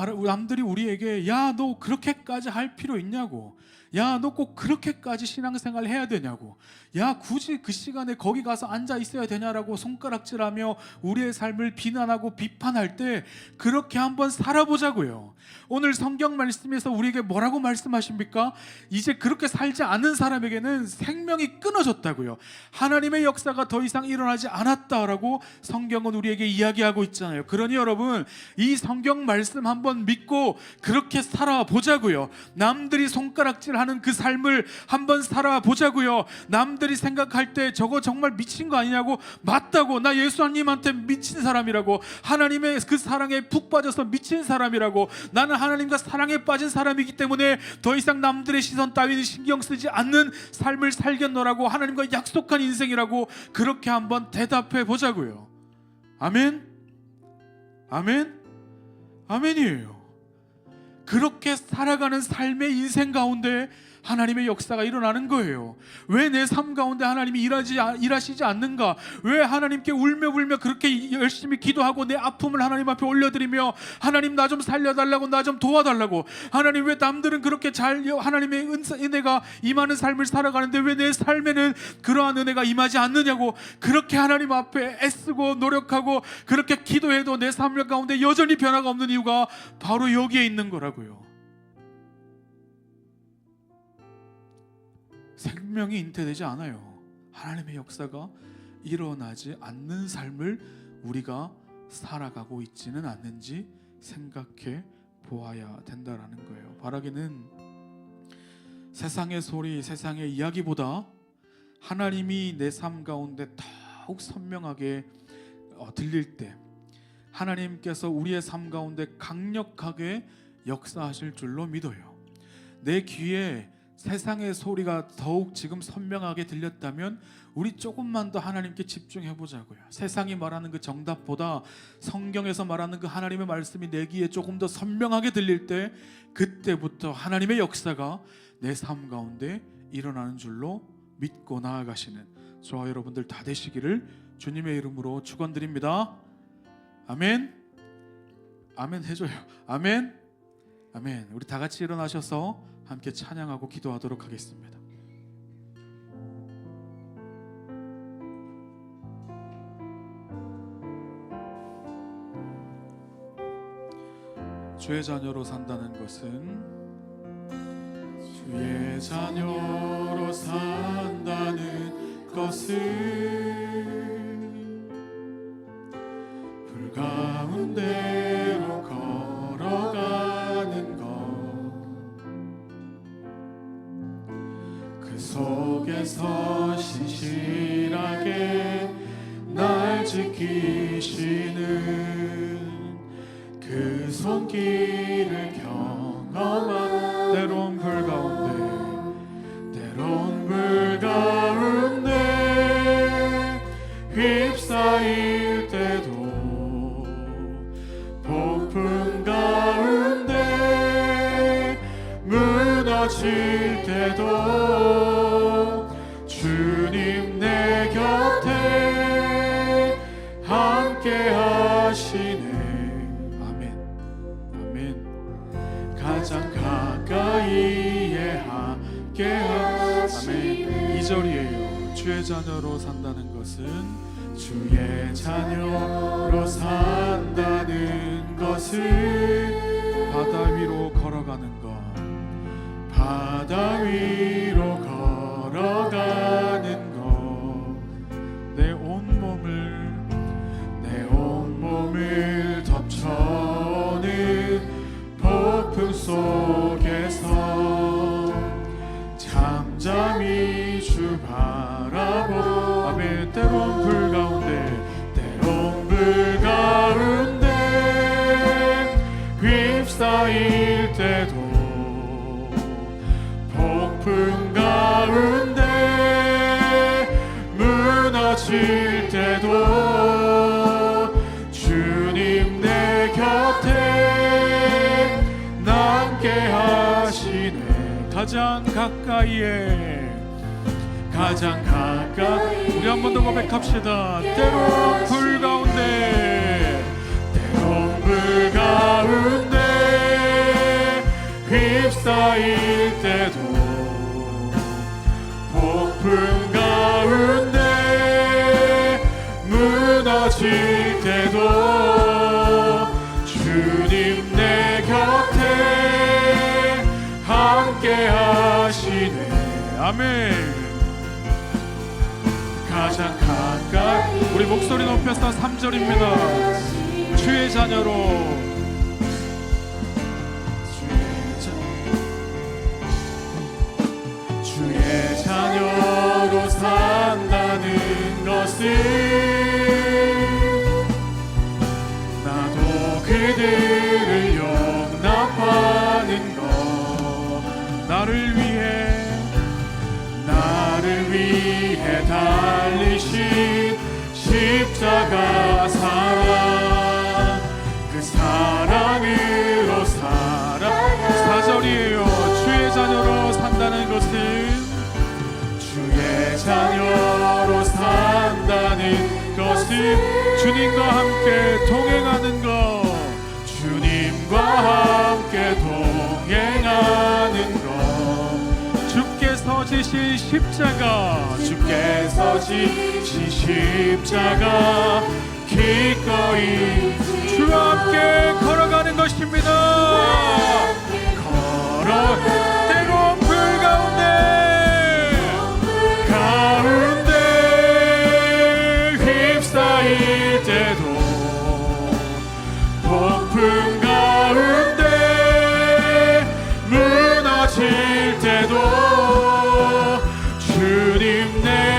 F: 우리에게 야, 너 그렇게까지 할 필요 있냐고, 야, 너 꼭 그렇게까지 신앙생활 해야 되냐고, 야, 굳이 그 시간에 거기 가서 앉아 있어야 되냐라고 손가락질하며 우리의 삶을 비난하고 비판할 때 그렇게 한번 살아보자고요. 오늘 성경 말씀에서 우리에게 뭐라고 말씀하십니까? 이제 그렇게 살지 않는 사람에게는 생명이 끊어졌다고요. 하나님의 역사가 더 이상 일어나지 않았다라고 성경은 우리에게 이야기하고 있잖아요. 그러니 여러분, 이 성경 말씀 한번 믿고 그렇게 살아보자고요. 남들이 손가락질하는 그 삶을 한번 살아보자고요. 남들이 생각할 때 저거 정말 미친 거 아니냐고, 맞다고, 나 예수님한테 미친 사람이라고, 하나님의 그 사랑에 푹 빠져서 미친 사람이라고, 나는 하나님과 사랑에 빠진 사람이기 때문에 더 이상 남들의 시선 따위는 신경 쓰지 않는 삶을 살겠노라고, 하나님과 약속한 인생이라고 그렇게 한번 대답해 보자고요. 아멘? 아멘? 아멘이에요. 그렇게 살아가는 삶의 인생 가운데 하나님의 역사가 일어나는 거예요. 왜 내 삶 가운데 하나님이 일하시지 않는가? 왜 하나님께 울며 그렇게 열심히 기도하고 내 아픔을 하나님 앞에 올려드리며 하나님 나 좀 살려달라고, 나 좀 도와달라고, 하나님 왜 남들은 그렇게 잘 하나님의 은혜가 임하는 삶을 살아가는데 왜 내 삶에는 그러한 은혜가 임하지 않느냐고, 그렇게 하나님 앞에 애쓰고 노력하고 그렇게 기도해도 내 삶 가운데 여전히 변화가 없는 이유가 바로 여기에 있는 거라고요. 생명이 잉태되지 않아요. 하나님의 역사가 일어나지 않는 삶을 우리가 살아가고 있지는 않는지 생각해 보아야 된다라는 거예요. 바라기는 세상의 소리, 세상의 이야기보다 하나님이 내 삶 가운데 더욱 선명하게 들릴 때 하나님께서 우리의 삶 가운데 강력하게 역사하실 줄로 믿어요. 내 귀에 세상의 소리가 더욱 지금 선명하게 들렸다면 우리 조금만 더 하나님께 집중해 보자고요. 세상이 말하는 그 정답보다 성경에서 말하는 그 하나님의 말씀이 내 귀에 조금 더 선명하게 들릴 때 그때부터 하나님의 역사가 내 삶 가운데 일어나는 줄로 믿고 나아가시는 저와 여러분들 다 되시기를 주님의 이름으로 축원드립니다. 아멘. 아멘 해줘요. 아멘. 아멘. 우리 다 같이 일어나셔서 함께 찬양하고 기도하도록 하겠습니다. 주의 자녀로 산다는 것은 주의 자녀로 산다는 것은 불 가운데로 걸어가는 것, 그 속에서 신실하게 날 지키시는 그 손길을 경험한 때론 불 가운데 휩싸일 때도 폭풍 가운데 무너질 때도 주님 내 곁에 함께 하시네. 가장 가까이에 함께 하시네. 2절이에요. 주의 자녀로 산다는 것은 주의 자녀로 산다는 것은 바다 위로 걸어가는 것, 바다 위로 걸어가는 것, 내 온몸을 덮쳐는 폭풍 속에서 잠잠히 주 바라보. 아멘. 때론 불 가운데 휩싸일 때도 폭풍 가운데 무너질 때도 주님 내 곁에 함께 하시네. 가장 가까이 우리 한 번 더 고백합시다. 때론 불 가운데 휩싸일 때도 폭풍 가운데 무너질 때도 주님 내 곁에 함께 하시네. 아멘. 가장 가까이. 우리 목소리 높여서 3절입니다. 주의 자녀로 산다는 것은 나도 그들을 용납하는 것, 나를 위해 달리신 십자가 사랑, 그 사랑으로 살아. 4절이에요. 주의 자녀로 산다는 것은 주의 자녀로 산다는 것은 주님과 함께 동행하는 것, 주님과 함께 동행하는 것, 주께서 지신 십자가, 기꺼이 주와 함께 걸어가는 것입니다. 때론 불 가운데 휩싸일 때도 폭풍 가운데 무너질 때도 주님 내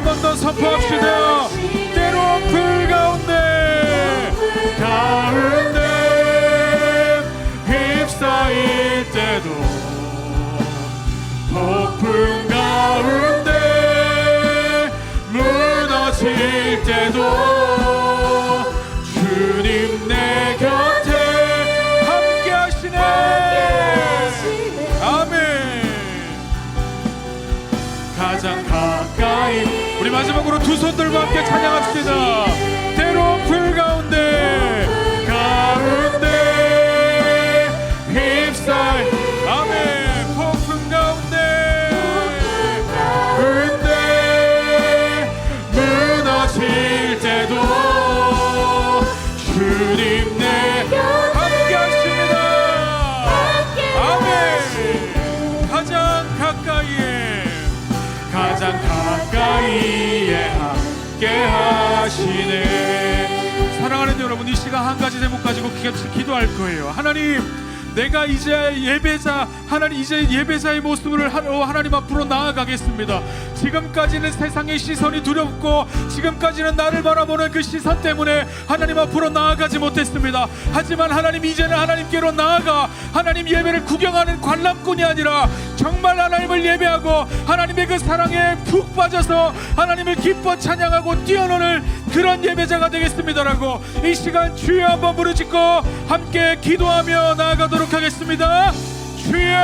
F: 번 더 선포합시다. 때로 불 가운데 휩싸일 때도 폭풍 가운데 무너질 때도 주님 내 곁에 함께 하시네. 아멘. 가장 가까이, 우리 마지막으로 두 손 들고 함께 찬양합시다. 때로 불 가운데 휩싸일, 아멘. 폭풍 가운데 무너질 때도 주님 내 함께 하십니다. 아멘. 가장 가까이에 함께 하시네. 사랑하는 여러분, 이 시간 한 가지 제목 가지고 기도할 거예요. 하나님, 내가 이제 예배자, 하나님 이제 예배자의 모습을 하나님 앞으로 나아가겠습니다. 지금까지는 세상의 시선이 두렵고 지금까지는 나를 바라보는 그 시선 때문에 하나님 앞으로 나아가지 못했습니다. 하지만 하나님, 이제는 하나님께로 나아가 하나님 예배를 구경하는 관람꾼이 아니라 정말 하나님을 예배하고 하나님의 그 사랑에 푹 빠져서 하나님을 기뻐 찬양하고 뛰어노는 그런 예배자가 되겠습니다라고 이 시간 주여 한번 부르짖고 함께 기도하며 나아가도록 하겠습니다. 주여,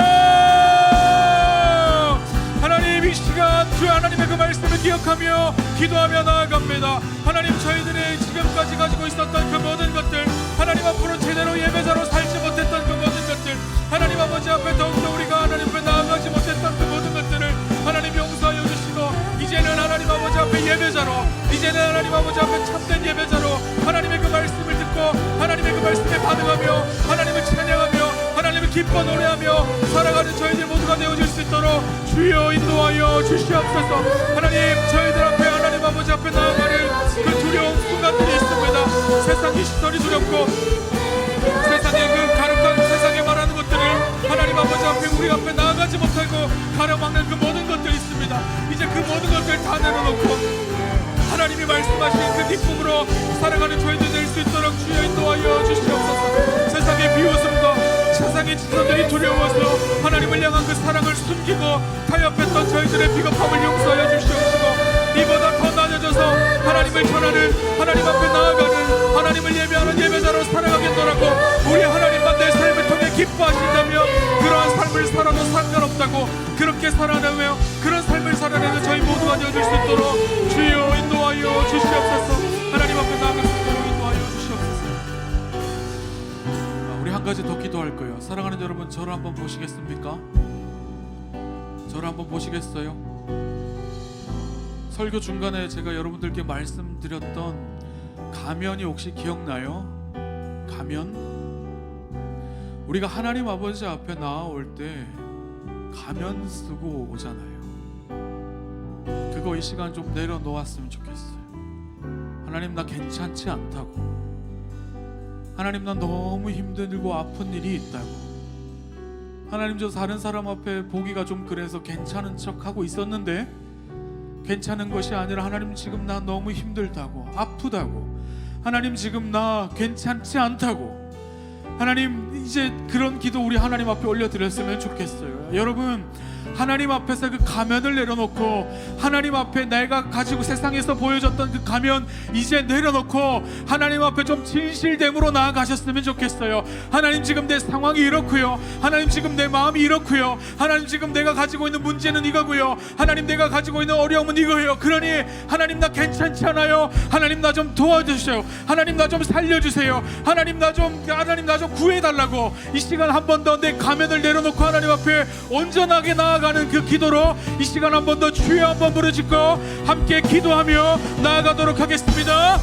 F: 하나님 이 시간 주 하나님의 그 말씀을 기억하며 기도하며 나아갑니다. 하나님, 저희들이 지금까지 가지고 있었던 그 모든 것들, 하나님 앞으로 제대로 예배자로 살지 못했던 그 모든 것들, 하나님 아버지 앞에 더욱더 우리가 하나님 앞에 나아가지 못했던 그 모든 것들을 하나님 용서하여 주시고, 이제는 하나님 아버지 앞에 예배자로, 이제는 하나님 아버지 앞에 참된 예배자로 하나님의 그 말씀을 듣고 하나님의 그 말씀에 반응하며 하나님을 찬양하며 하나님을 기뻐 노래하며 살아가는 저희들 모두가 되어질 수 있도록 주여 인도하여 주시옵소서. 하나님, 저희들 앞에 하나님 아버지 앞에 나아가는 그 두려운 순간들이 있습니다. 세상의 시선이 두렵고 세상의 그 가혹한 세상에 말하는 것들을 하나님 아버지 앞에 우리 앞에 나아가지 못하고 가려막는 그 모든 것들이 있습니다. 이제 그 모든 것들 다 내려놓고 하나님이 말씀하신 그 기쁨으로 살아가는 저희들 될 수 있도록 주여 인도하여 주시옵소서. 세상의 비웃음과 세상의 지선들이 두려워서 하나님을 향한 그 사랑을 숨기고 타협했던 저희들의 비겁함을 용서하여 주시옵시고, 이보다 더 낮아져서 하나님을 전하는, 하나님 앞에 나아가는, 하나님을 예배하는 예배자로 살아가겠노라고 우리 하나님만 내 삶을 통해 기뻐하신다며 그러한 삶을 살아도 상관없다고, 그렇게 살아내며 그런 삶을 살아내는 저희 모두가 되어줄 수 있도록 주여 인도하여 주시옵소서. 하나님 앞에 나아갈 수 있도록 인도하여 주시옵소서. 우리 한 가지 더 기도할 거예요. 사랑하는 여러분, 저를 한번 보시겠습니까? 저를 한번 보시겠어요? 설교 중간에 제가 여러분들께 말씀드렸던 가면이 혹시 기억나요? 가면? 우리가 하나님 아버지 앞에 나아올 때 가면 쓰고 오잖아요. 그거 이 시간 좀 내려놓았으면 좋겠어요. 하나님, 나 괜찮지 않다고, 하나님 나 너무 힘들고 아픈 일이 있다고, 하나님 저 다른 사람 앞에 보기가 좀 그래서 괜찮은 척하고 있었는데 괜찮은 것이 아니라 하나님 지금 나 너무 힘들다고, 아프다고, 하나님 지금 나 괜찮지 않다고, 하나님 이제 그런 기도 우리 하나님 앞에 올려드렸으면 좋겠어요. 여러분, 하나님 앞에서 그 가면을 내려놓고 하나님 앞에 내가 가지고 세상에서 보여줬던 그 가면 이제 내려놓고 하나님 앞에 좀 진실됨으로 나아가셨으면 좋겠어요. 하나님, 지금 내 상황이 이렇고요, 하나님 지금 내 마음이 이렇고요, 하나님 지금 내가 가지고 있는 문제는 이거고요, 하나님 내가 가지고 있는 어려움은 이거예요. 그러니 하나님 나 괜찮지 않아요. 하나님 나 좀 도와주세요. 하나님 나 좀 살려주세요. 하나님 나 좀 구해달라고 이 시간 한 번 더 내 가면을 내려놓고 하나님 앞에 온전하게 나아가는 그 기도로 이 시간 한 번 더 주여 한번 부르짖고 함께 기도하며 나아가도록 하겠습니다.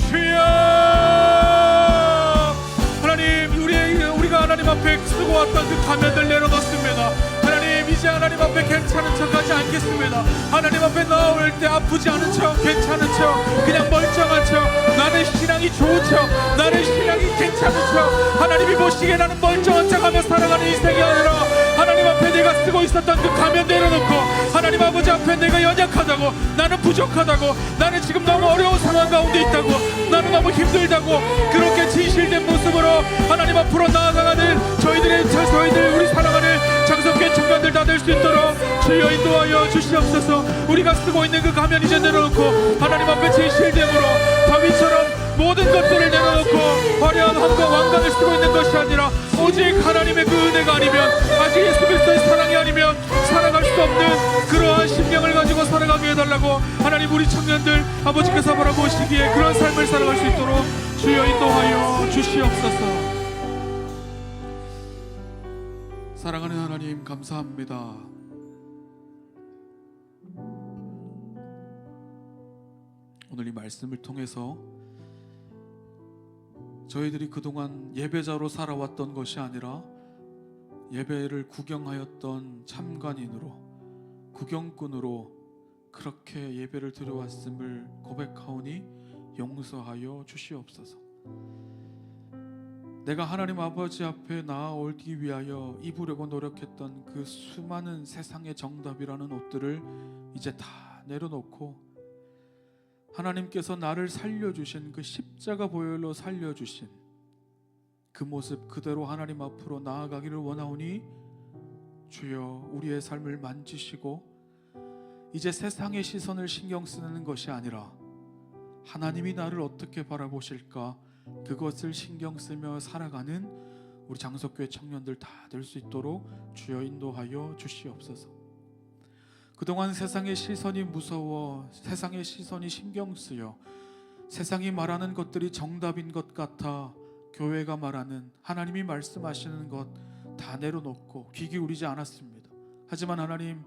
F: 주여, 하나님, 우리가 하나님 앞에 쓰고 왔던 그 가면을 내려놓습니다. 하나님, 이제 하나님 앞에 괜찮은 척하지 않겠습니다. 하나님 앞에 나올 때 아프지 않은 척, 괜찮은 척, 그냥 멀쩡한 척, 나는 나는 신앙이 좋은 척, 나는 신앙이 괜찮은 척, 하나님이 보시기에 나는 멀쩡한 척하며 살아가는 인생이 아니라 하나님 앞에 내가 쓰고 있었던 그 가면 내려놓고 하나님 아버지 앞에 내가 연약하다고, 나는 부족하다고, 나는 지금 너무 어려운 상황 가운데 있다고, 나는 너무 힘들다고, 그렇게 진실된 모습으로 하나님 앞으로 나아가는 저희들 우리 사랑하는 장성교회 청년들 다 될 수 있도록 주여 인도하여 주시옵소서. 우리가 쓰고 있는 그 가면 이제 내려놓고 하나님 앞에 진실됨으로 다윗처럼 모든 것들을 내려놓고 화려한 황과 왕관을 쓰고 있는 것이 아니라 오직 하나님의 그 은혜가 아니면, 아직 예수 그리스도의 사랑이 아니면 살아갈 수 없는 그러한 심령을 가지고 살아가게 해달라고 하나님, 우리 청년들 아버지께서 바라보시기에 그런 삶을 살아갈 수 있도록 주여 인도하여 주시옵소서. 사랑하는 하나님 감사합니다. 오늘 이 말씀을 통해서 저희들이 그동안 예배자로 살아왔던 것이 아니라 예배를 구경하였던 참관인으로, 구경꾼으로 그렇게 예배를 드려왔음을 고백하오니 용서하여 주시옵소서. 내가 하나님 아버지 앞에 나아오기 위하여 입으려고 노력했던 그 수많은 세상의 정답이라는 옷들을 이제 다 내려놓고 하나님께서 나를 살려주신 그 십자가 보혈로 살려주신 그 모습 그대로 하나님 앞으로 나아가기를 원하오니 주여 우리의 삶을 만지시고 이제 세상의 시선을 신경 쓰는 것이 아니라 하나님이 나를 어떻게 바라보실까, 그것을 신경 쓰며 살아가는 우리 장석교회 청년들 다 될 수 있도록 주여 인도하여 주시옵소서. 그동안 세상의 시선이 무서워, 세상의 시선이 신경 쓰여 세상이 말하는 것들이 정답인 것 같아 교회가 말하는, 하나님이 말씀하시는 것 다 내려놓고 귀 기울이지 않았습니다. 하지만 하나님,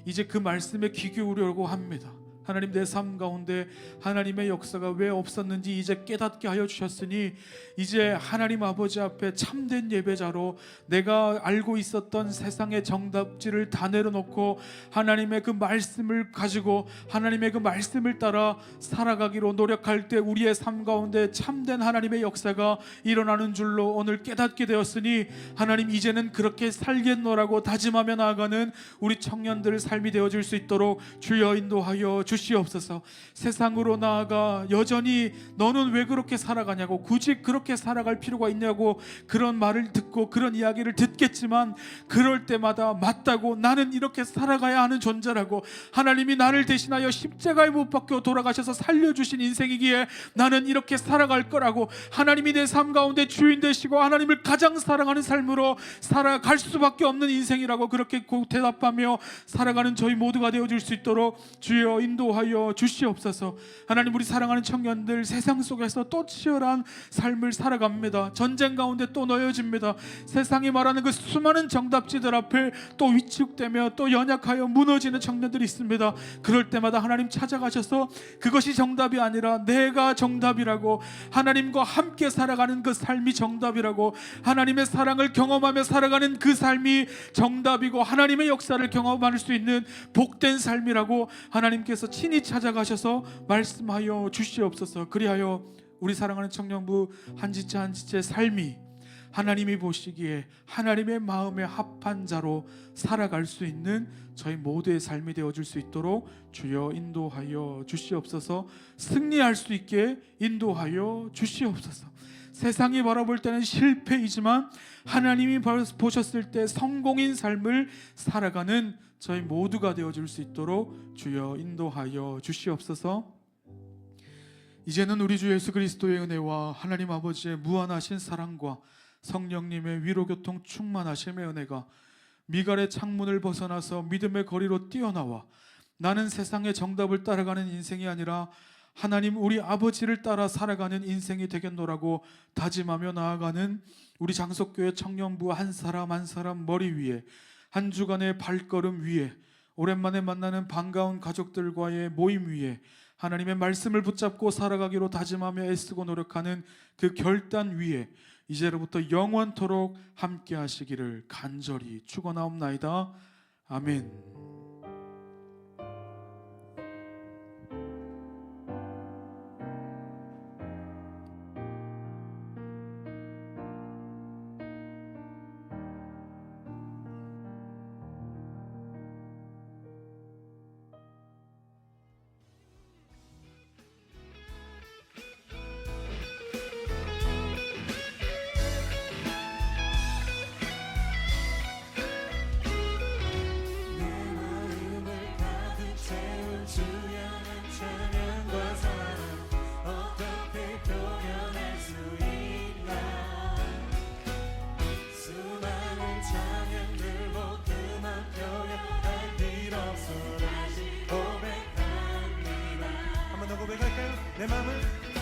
F: 이제 그 말씀에 귀 기울이려고 합니다. 하나님, 내 삶 가운데 하나님의 역사가 왜 없었는지 이제 깨닫게 하여 주셨으니 이제 하나님 아버지 앞에 참된 예배자로 내가 알고 있었던 세상의 정답지를 다 내려놓고 하나님의 그 말씀을 가지고 하나님의 그 말씀을 따라 살아가기로 노력할 때 우리의 삶 가운데 참된 하나님의 역사가 일어나는 줄로 오늘 깨닫게 되었으니 하나님, 이제는 그렇게 살겠노라고 다짐하며 나아가는 우리 청년들 삶이 되어질 수 있도록 주여 인도하여 주시옵소서. 세상으로 나아가 여전히 너는 왜 그렇게 살아가냐고, 굳이 그렇게 살아갈 필요가 있냐고 그런 말을 듣고 그런 이야기를 듣겠지만 그럴 때마다 맞다고, 나는 이렇게 살아가야 하는 존재라고, 하나님이 나를 대신하여 십자가에 못 박혀 돌아가셔서 살려주신 인생이기에 나는 이렇게 살아갈 거라고, 하나님이 내 삶 가운데 주인 되시고 하나님을 가장 사랑하는 삶으로 살아갈 수밖에 없는 인생이라고 그렇게 대답하며 살아가는 저희 모두가 되어줄 수 있도록 주여 인도하여 주시옵소서. 하나님, 우리 사랑하는 청년들 세상 속에서 또 치열한 삶을 살아갑니다. 전쟁 가운데 또 놓여집니다. 세상이 말하는 그 수많은 정답지들 앞에 또 위축되며 또 연약하여 무너지는 청년들이 있습니다. 그럴 때마다 하나님 찾아가셔서 그것이 정답이 아니라 내가 정답이라고, 하나님과 함께 살아가는 그 삶이 정답이라고, 하나님의 사랑을 경험하며 살아가는 그 삶이 정답이고 하나님의 역사를 경험할 수 있는 복된 삶이라고 하나님께서 친히 찾아가셔서 말씀하여 주시옵소서. 그리하여 우리 사랑하는 청년부 한 지체 한 지체 삶이 하나님이 보시기에 하나님의 마음에 합한 자로 살아갈 수 있는 저희 모두의 삶이 되어줄 수 있도록 주여 인도하여 주시옵소서. 승리할 수 있게 인도하여 주시옵소서. 세상이 바라볼 때는 실패이지만 하나님이 보셨을 때 성공인 삶을 살아가는 저희 모두가 되어줄 수 있도록 주여 인도하여 주시옵소서. 이제는 우리 주 예수 그리스도의 은혜와 하나님 아버지의 무한하신 사랑과 성령님의 위로교통 충만하심의 은혜가 미갈의 창문을 벗어나서 믿음의 거리로 뛰어나와 나는 세상의 정답을 따라가는 인생이 아니라 하나님 우리 아버지를 따라 살아가는 인생이 되겠노라고 다짐하며 나아가는 우리 장석교회 청년부 한 사람 한 사람 머리 위에, 한 주간의 발걸음 위에, 오랜만에 만나는 반가운 가족들과의 모임 위에 하나님의 말씀을 붙잡고 살아가기로 다짐하며 애쓰고 노력하는 그 결단 위에 이제로부터 영원토록 함께 하시기를 간절히 축원하옵나이다. 아멘.
G: 내 맘을